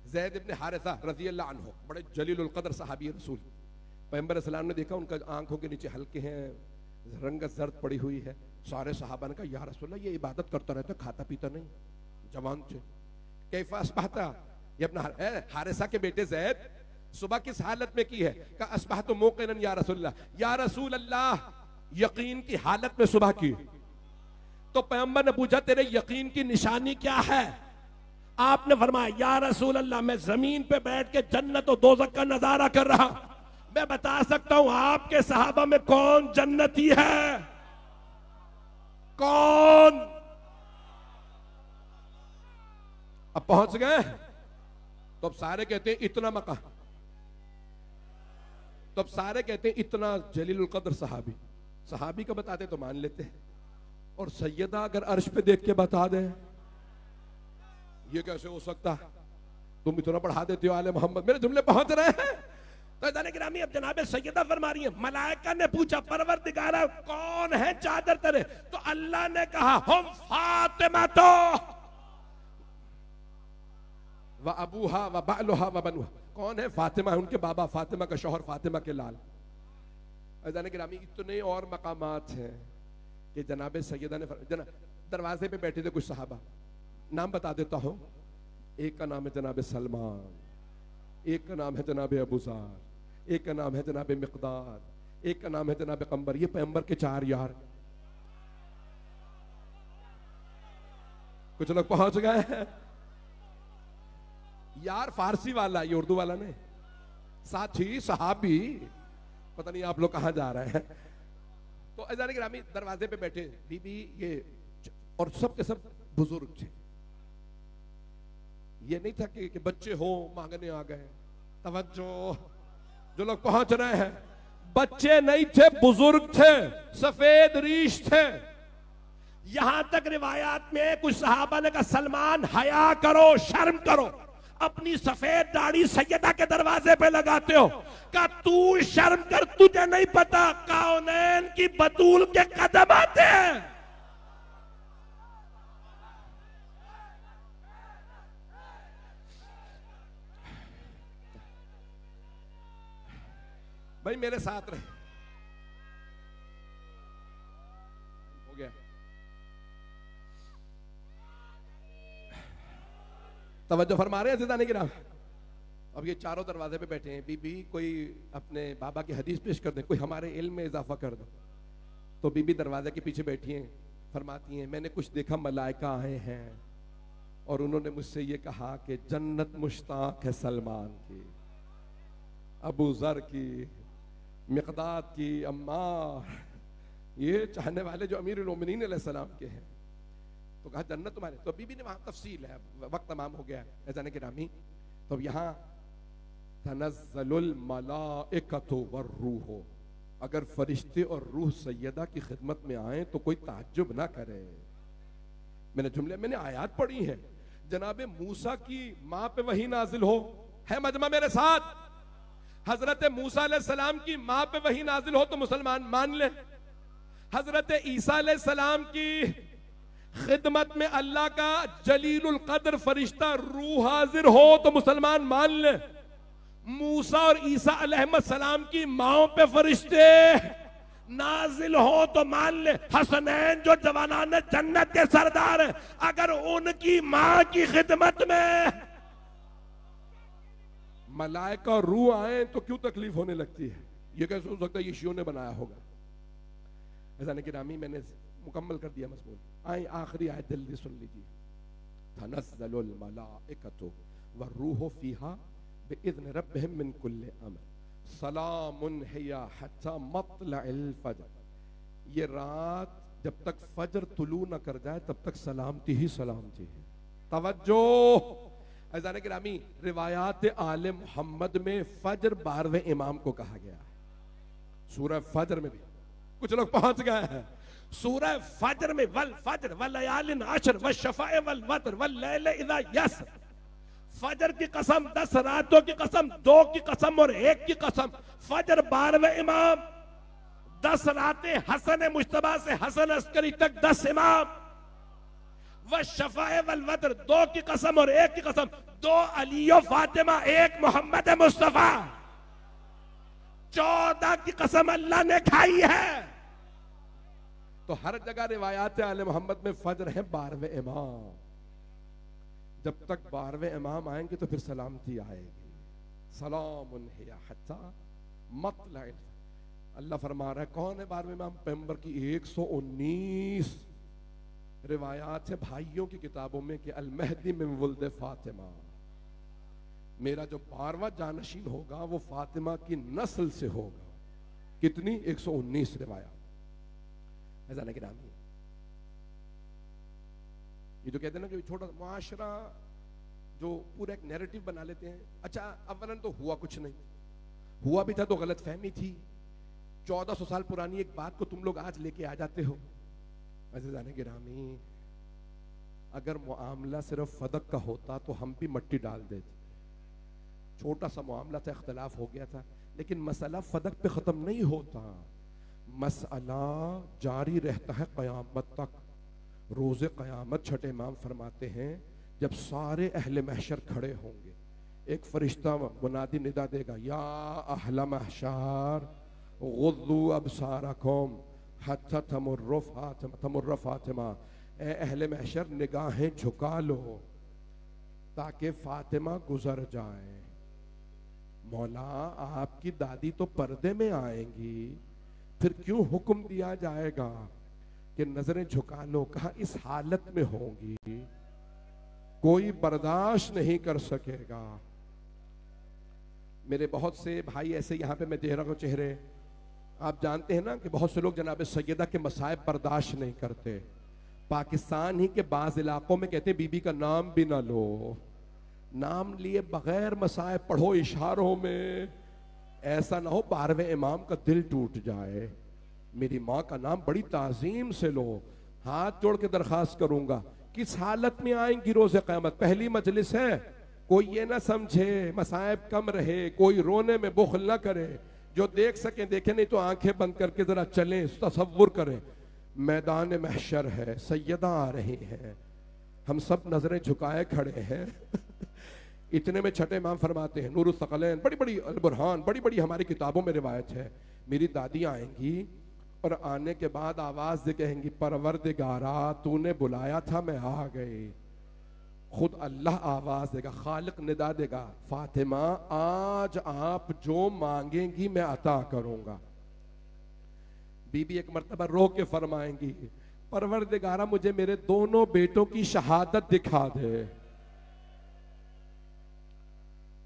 ज़ैद इब्न हारिसा रज़ी अल्लाह अन्हु बड़े जलीलुल क़द्र सहाबी रसूल, पैगंबर सलाम ने देखा उनका आंखों के नीचे हल्के हैं, रंगत जर्द पड़ी हुई है। सारे सहाबा ने कहा या रसूलल्लाह ये इबादत करता रहता, खाता पीता नहीं, जवान थे। कैफा अस्बहता, ये अपना हारिसा के बेटे ज़ैद सुबह किस हालत में की है? का अस्बहतु मुक़िनन या रसूलल्लाह, या रसूल अल्लाह यकीन की हालत में सुबह की। तो पैगंबर ने पूछा तेरे यकीन की निशानी क्या है? आपने फरमाया या रसूल अल्लाह मैं जमीन पे बैठ के जन्नत और दोज़ख का नजारा कर रहा। मैं बता सकता हूं आपके सहाबा में कौन जन्नती है? कौन? अब पहुंच गए तो अब सारे कहते हैं इतना मका, तो अब सारे कहते हैं इतना जलीलुल क़द्र सहाबी। सहाबी का बताते तो मान लेते हैं, और सैयदा अगर अर्श पे देख के बता दे ये कैसे हो सकता? तुम इतना बढ़ा देते हो आले मोहम्मद। मेरे जुमले पहुंच रहे हैं। तो जाने गिरामी अब जनाबे सैयदा फरमा रही है मलाइका ने पूछा परवरदिगारा कौन है चादर तेरे? तो अल्लाह ने कहा हम फातिमा तो व अबूहा व बालुहा व बनुहा। कौन है? फातिमा है, उनके बाबा फातिमा का शौहर, फातिमा के लाल। जाने गिरामी इतने और मकामात हैं कि जनाबे सैयदा ने दरवाजे पे बैठे थे कुछ सहाबा, नाम बता देता हूं। एक का नाम है जनाब सलमान, एक का नाम है जनाब अबूज़र, एक का नाम है जनाब मिक़दाद, एक का नाम है जनाब कंबर। ये पैगंबर के 4 यार। कुछ लोग पहुंच गए हैं। यार फारसी वाला, ये उर्दू वाला नहीं। साथी सहाबी, पता नहीं आप लोग कहां जा रहे हैं। तो अज़ान गिरामी दरवाजे पे बैठे बीबी ये, और सब के सब बुजुर्ग थे। ये नहीं था कि बच्चे हो मांगने आ गए। तवज्जो, जो लोग पहुंच रहे हैं, बच्चे नहीं थे, बुजुर्ग थे, सफेद रीश थे। यहां तक रिवायात में कुछ सहाबा ने कहा सलमान हया करो, शर्म करो, अपनी सफेद दाढ़ी सैयदा के दरवाजे पे लगाते हो। का तू शर्म कर, तुझे नहीं पता कौनैन की बतूल के कदम आते हैं। भाई मेरे साथ रहे। हो गया। तवज्जो फरमा रहे हैं ज़िंदा नहीं गिरा। अब ये चारों दरवाजे पे बैठे हैं। बीबी कोई अपने बाबा की हदीस पेश कर दे, कोई हमारे इल्म में इजाफा कर दे। तो बीबी दरवाजे के पीछे बैठी हैं, फरमाती हैं मैंने कुछ देखा, मलाइका आए हैं और उन्होंने मुझसे ये कहा कि जन्नत मुश्ताक है सलमान की, अबू ज़र की, मिक़दाद की, अम्मार, ये चाहने वाले जो अमीरुल मोमिनीन अलैहिस्सलाम के हैं। तो कहा जन्नत तुम्हारे। तो बीबी ने वहां तफसील है, वक्त तमाम हो गया है जाने के रामी। तो अब यहाँ तनज़्ज़लुल मलाइकतु वर्रूह, अगर फरिश्ते और रूह सैयदा की खिदमत में आए तो कोई ताज्जुब ना करे। मैंने आयात पढ़ी है, जनाबे मूसा की माँ पे वही नाजिल हो, है मजमा मेरे साथ, हजरत मूसा अलैहिस्सलाम की माँ पे वही नाजिल हो तो मुसलमान मान ले। हजरत ईसा अलैहिस्सलाम की खिदमत में अल्लाह का जलीलुल कद्र फरिश्ता रूह हाजिर हो तो मुसलमान मान ले। मूसा और ईसा अलैहिस्सलाम की माओं पे फरिश्ते नाजिल हो तो मान ले। हसनैन जो जवानान जन्नत के सरदार हैं, अगर उनकी मां की खिदमत में मलाइका और रूह आए तो क्यों तकलीफ होने लगती है? ये कैसे हो सकता है? ये शियों ने बनाया होगा। ऐसा नहीं कि रामी मैंने मुकम्मल कर दिया मज़मून। आए आखिरी आयत जल्दी सुन लीजिए। तनज़्ज़लुल मलाइकतु वर्रूहु फीहा बिइज़्नि रब्बिहिम मिन कुल्लि अमर सलामुन हिया हत्ता मत्लइल फज्र। ये रात जब तक फजर तुलू न कर जाए तब तक सलामती ही सलामती है। तवज्जो अज़ान गिरामी, रिवायात आले मोहम्मद में फजर 12वें इमाम को कहा गया है। सूरह फजर में भी कुछ लोग पहुंच गए हैं। सूरह फजर में वल फजर वल लयालिन अशर वल शफ़ाए वल वतर वल लैल इज़ा यसर, फजर की कसम, 10 रातों की कसम, 2 की कसम और 1 की कसम। फजर 12वें इमाम, 10 रातें हसन मुश्तबा से हसन अस्करी तक 10 इमाम। वह शफ़ाए वल वतर, 2 की कसम और 1 की कसम, 2 अली और फातिमा, 1 मोहम्मद मुस्तफा। 14 की कसम अल्लाह ने खाई है। तो हर जगह रिवायात आले मोहम्मद में फजर है 12वें इमाम। जब तक 12वें इमाम आएंगे तो फिर सलामती आएगी। सलामुन हिया हत्ता मत्लइल। अल्लाह फरमा रहा है कौन है 12वें इमाम? पैगंबर की 119 रिवायात है भाइयों की किताबों में कि अल महदी मिन वुल्द फातिमा, मेरा जो 12वां जानशीन होगा वो फातिमा की नस्ल से होगा। कितनी? 119 रिवायात। ऐसा के नाम ये जो कहते हैं ना कि छोटा मुआशरा जो पूरा एक नैरेटिव बना लेते हैं। अच्छा, अवलन तो हुआ कुछ नहीं, हुआ भी था तो गलत फहमी थी। 1400 साल पुरानी एक बात को तुम लोग आज लेके आ जाते हो। अज़ीज़ान गिरामी, अगर मुआमला सिर्फ फदक का होता तो हम भी मट्टी डाल देते। छोटा सा मामला था, इख्तलाफ हो गया था, लेकिन मसला फदक पे खत्म नहीं होता। मसला जारी रहता है क़यामत तक। रोज़े क़यामत छठे इमाम फरमाते हैं जब सारे अहले महशर खड़े होंगे, एक फरिश्ता मुनादी निदा देगा, या अहला महशर गुद्दू अबसारकुम हत्ता तमुर्र फातिमा, ए अहले महशर निगाहें झुका लो ताकि फातिमा गुजर जाए। मौला, आपकी दादी तो पर्दे में आएंगी, फिर क्यों हुक्म दिया जाएगा कि नजरें झुका लो? कहा इस हालत में होंगी, कोई बर्दाश्त नहीं कर सकेगा। मेरे बहुत से भाई ऐसे यहाँ पे मैं देख रहा हूँ चेहरे, आप जानते हैं ना कि बहुत से लोग जनाब सैयदा के मसाइब बर्दाश्त नहीं करते। पाकिस्तान ही के बाज इलाकों में कहते हैं बीबी का नाम भी ना लो, नाम लिए बगैर मसाइब पढ़ो इशारों में। ऐसा ना हो 12वें इमाम का दिल टूट जाए। मेरी माँ का नाम बड़ी ताजीम से लो। हाथ जोड़ के दरखास्त करूंगा, किस हालत में आएंगी रोज़े क़यामत? पहली मजलिस है, कोई ये ना समझे मसाइब कम रहे, कोई रोने में बुख़ल ना करे। जो देख सके देखे, नहीं तो आंखें बंद करके जरा चलें, तसव्वुर करें मैदान महशर है, सैयदा आ रही हैं, हम सब नजरें झुकाए खड़े हैं। इतने में छठे इमाम फरमाते हैं, नूरुस सकलैन, बड़ी बड़ी अल बुरहान, बड़ी बड़ी हमारी किताबों में रिवायत है, मेरी दादी आएंगी और आने के बाद आवाज दे कहेंगी, परवरदिगारा तूने बुलाया था मैं आ गई। खुद अल्लाह आवाज देगा, खालिक निदा देगा, फातिमा आज आप जो मांगेंगी मैं अता करूंगा। बीबी एक मर्तबा रो के फरमाएंगी, परवरदिगारा मुझे मेरे दोनों बेटों की शहादत दिखा दे।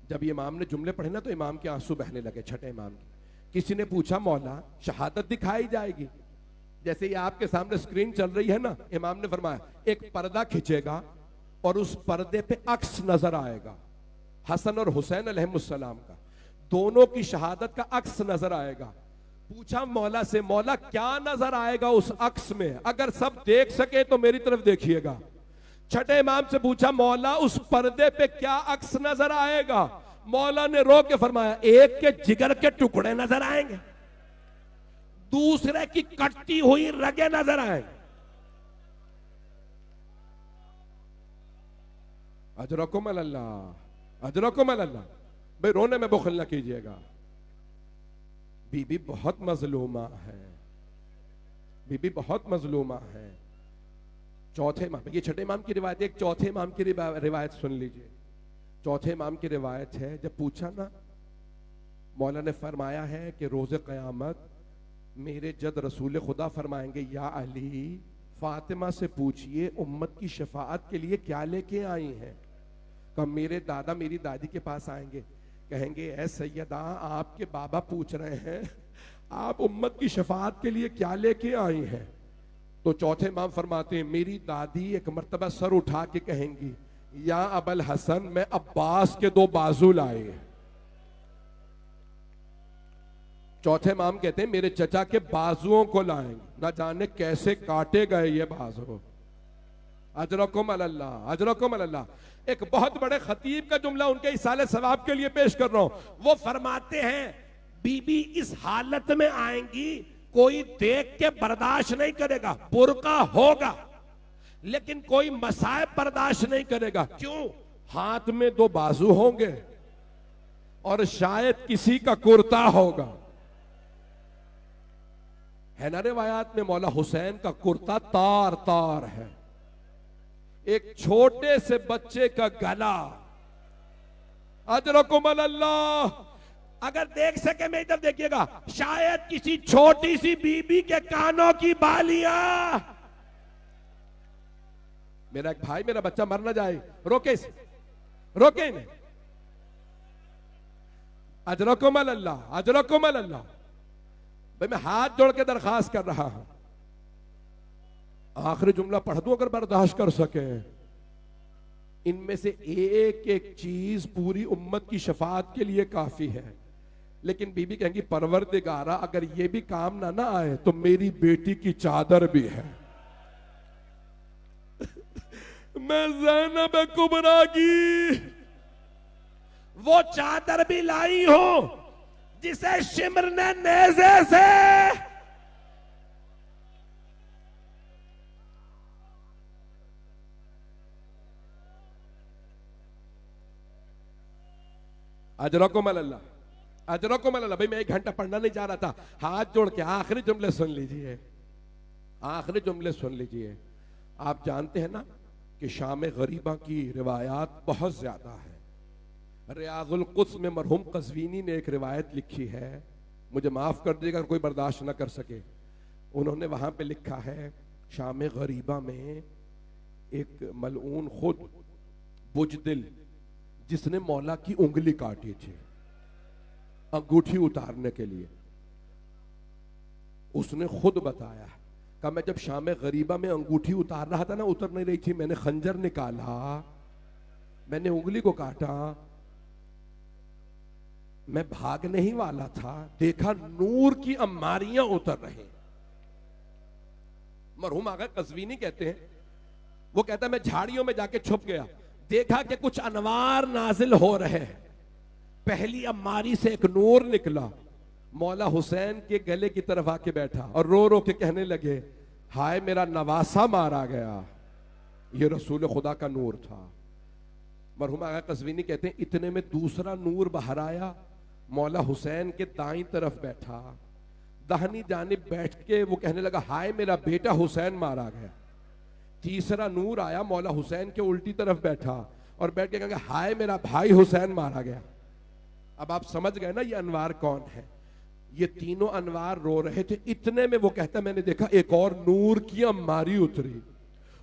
जब इमाम ने जुमले पढ़े ना तो इमाम के आंसू बहने लगे, छठे इमाम के। किसी ने पूछा, मौला शहादत दिखाई जाएगी? जैसे ये आपके सामने स्क्रीन चल रही है ना, इमाम ने फरमाया एक पर्दा खींचेगा और उस पर्दे पे अक्स नजर आएगा, हसन और हुसैन अलैहिस्सलाम का, दोनों की शहादत का अक्स नजर आएगा। पूछा मौला से, मौला क्या नजर आएगा उस अक्स में? अगर सब देख सके तो मेरी तरफ देखिएगा। छठे इमाम से पूछा, मौला उस पर्दे पे क्या अक्स नजर आएगा? मौला ने रो के फरमाया, एक के जिगर के टुकड़े नजर आएंगे, दूसरे की कटती हुई रगे नजर आएंगे। अजरकुम अल्लाह, अजरकुम अल्लाह। भाई रोने में बुखल न कीजिएगा। बीबी बहुत मजलूमा है, बीबी बहुत मजलूमा है। चौथे इमाम, ये छठे इमाम की रिवायत, एक चौथे इमाम की रिवायत सुन लीजिए। चौथे इमाम की रिवायत है, जब पूछा ना, मौला ने फरमाया है कि रोज़े क़यामत मेरे जद रसूल खुदा फरमाएंगे, या अली फातिमा से पूछिए उम्मत की शफाअत के लिए क्या लेके आई हैं। कब मेरे दादा मेरी दादी के पास आएंगे, कहेंगे ऐ सैयदा आपके बाबा पूछ रहे हैं आप उम्मत की शफाअत के लिए क्या लेके आई हैं। तो चौथे इमाम फरमाते हैं मेरी दादी एक मर्तबा सर उठा के कहेंगी या अबल हसन मैं अब्बास के 2 बाजू लाए। चौथे इमाम कहते हैं मेरे चचा के बाजुओं को लाएंगे, ना जाने कैसे काटे गए ये बाजू। अजरकुम अल्लाह, अजरकुम अल्लाह। एक बहुत बड़े खतीब का जुमला उनके इसाले सवाब के लिए पेश कर रहा हूं। वो फरमाते हैं बीबी इस हालत में आएंगी कोई देख के बर्दाश्त नहीं करेगा, बुर्का होगा लेकिन कोई मसाइब बर्दाश्त नहीं करेगा। क्यों? हाथ में 2 बाजू होंगे और शायद किसी का कुर्ता होगा। है ना रिवायात में मौला हुसैन का कुर्ता तार तार है, एक छोटे से बच्चे का गला। अजरकुम अल्लाह। अगर देख सके मैं इधर देखिएगा, शायद किसी छोटी सी बीबी के कानों की बालियां। मेरा एक भाई मेरा बच्चा मर ना जाए, रोके रोके इन्हें। अजरकुम अल्लाह, अजरकुम अल्लाह। भाई मैं हाथ जोड़ के दरखास्त कर रहा हूं, आखिरी जुमला पढ़ दूं अगर बर्दाश्त कर सके। इनमें से एक एक चीज पूरी उम्मत की शफाअत के लिए काफी है, लेकिन बीबी कहेंगी परवरदिगारा अगर ये भी काम ना आए तो मेरी बेटी की चादर भी है। मैं ज़ैनब कुबरा की वो चादर भी लाई हूं जिसे शिमर ने नेज़े से अजरकुम अल्लाह, अजरकुम अल्लाह। भाई मैं 1 घंटा पढ़ना नहीं चाह रहा था, हाथ जोड़ के आखिरी जुमले सुन लीजिए, आखिरी जुमले सुन लीजिए। आप जानते हैं ना कि शाम गरीबा की रिवायात बहुत ज्यादा है। रियाजुल कुद्स में मरहूम कज़वीनी ने एक रिवायत लिखी है, मुझे माफ कर दीजिएगा कोई बर्दाश्त ना कर सके। उन्होंने वहां पे लिखा है शाम गरीबा में एक मलऊन खुद बुजदिल जिसने मौला की उंगली काटी थी अंगूठी उतारने के लिए, उसने खुद बताया कि मैं जब शाम गरीबा में अंगूठी उतार रहा था ना, उतर नहीं रही थी, मैंने खंजर निकाला, मैंने उंगली को काटा, मैं भागने ही वाला था, देखा नूर की अम्मारियां उतर रही। मरहूम आगा कज़वीनी कहते हैं, वो कहता है मैं झाड़ियों में जाके छुप गया, देखा कि कुछ अनवार नाजिल हो रहे हैं। पहली अम्मारी से एक नूर निकला, मौला हुसैन के गले की तरफ आके बैठा और रो रो के कहने लगे हाय मेरा नवासा मारा गया। ये रसूल खुदा का नूर था। मरहूम आगा कज़वीनी कहते हैं इतने में दूसरा नूर बाहर आया, मौला हुसैन के दाईं तरफ बैठा, दाहिनी जानिब बैठ के वो कहने लगा हाय मेरा बेटा हुसैन मारा गया। तीसरा नूर आया, मौला हुसैन के उल्टी तरफ बैठा और बैठ के कहेंगे हाय मेरा भाई हुसैन मारा गया। अब आप समझ गए ना ये अनवार कौन है। ये तीनों अनवार रो रहे थे, इतने में वो कहता मैंने देखा एक और नूर की अम्मारी उतरी,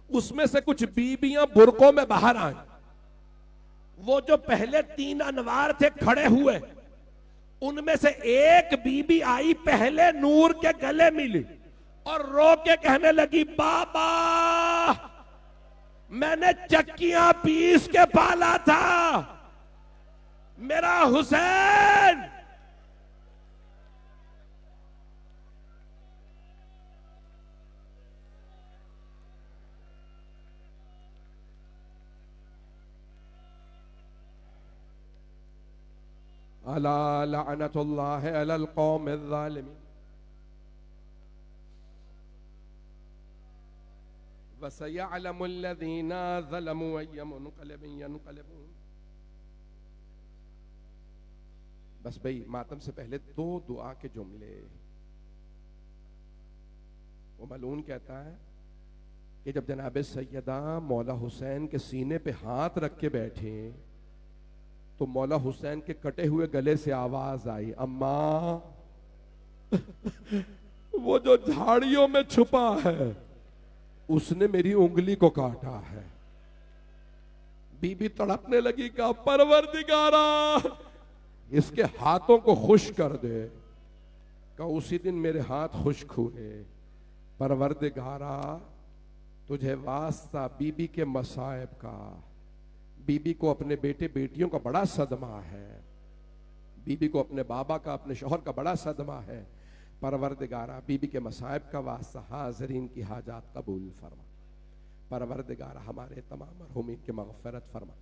उसमें से कुछ बीबियां बुरकों में बाहर आई। वो जो पहले 3 अनवार थे खड़े हुए, उनमें से एक बीबी आई, पहले नूर के गले मिली और रो के कहने लगी बाबा मैंने चक्कियां पीस के पाला था मेरा हुसैन। अला लअनतुल्लाह अलल कौमिज़ ज़ालिमीन वसयअलमुल्लज़ीना ज़लमू अय्य मुनक़लिबिन यनक़लिबून। बस भाई मातम से पहले 2 दुआ के जुमले। वो मलून कहता है कि जब जनाब सैयदा मौला हुसैन के सीने पे हाथ रख के बैठे तो मौला हुसैन के कटे हुए गले से आवाज आई अम्मा वो जो झाड़ियों में छुपा है उसने मेरी उंगली को काटा है। बीबी तड़पने लगी, कहा परवरदिगारा इसके हाथों को खुश कर दे। कहा उसी दिन मेरे हाथ खुश्क हुए। परवरदिगारा तुझे वास्ता बीबी के मसाइब का, बीबी को अपने बेटे बेटियों का बड़ा सदमा है, बीबी को अपने बाबा का अपने शौहर का बड़ा सदमा है। परवरदिगारा बीबी के मसाइब का वास्ता हाज़रीन की हाजात कबूल फरमा। परवरदिगारा हमारे तमाम मरहूमीन की मग़फ़िरत फरमा।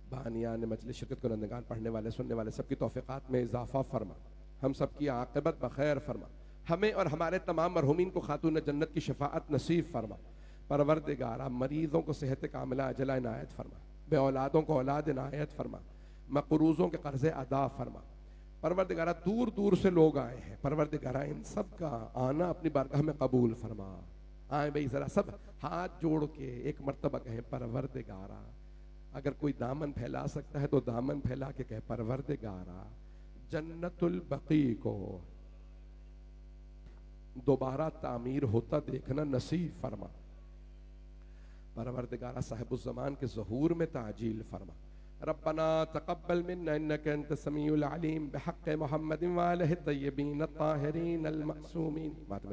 बानियान मजलिस शिरकत कुनंदगान पढ़ने वाले सुनने वाले सबकी तौफ़ीक़ात में इजाफ़ा फरमा। हम सबकी आक़िबत बख़ैर फरमा। हमें और हमारे तमाम मरहूमीन को खातून जन्नत की शफ़ाअत नसीब फरमा। परवरदिगारा मरीज़ों को सेहत कामिला अजला इनायत फरमा। बे औलादों को औलाद इनायत फरमा। मक़रूज़ों के कर्ज़े अदा फरमा। परवरदिगारा दूर दूर से लोग आए हैं, परवरदिगारा इन सब का आना अपनी बारगाह में कबूल फरमा। आए भाई जरा सब हाथ जोड़ के एक मर्तबा कहें परवरदिगारा। अगर कोई दामन फैला सकता है तो दामन फैला के कहे परवरदिगारा जन्नतुल बकी को दोबारा तामीर होता देखना नसीब फरमा। परवरदिगारा साहिबुज़ ज़मान के ज़हूर में ताजील फरमा। रब्बना तक़ब्बल मिन्ना इन्नका अंतस समीउल अलीम बिहक़्क़ि मुहम्मदिन व आलिहि तय्यबीन अत्ताहिरीन अल मअसूमीन।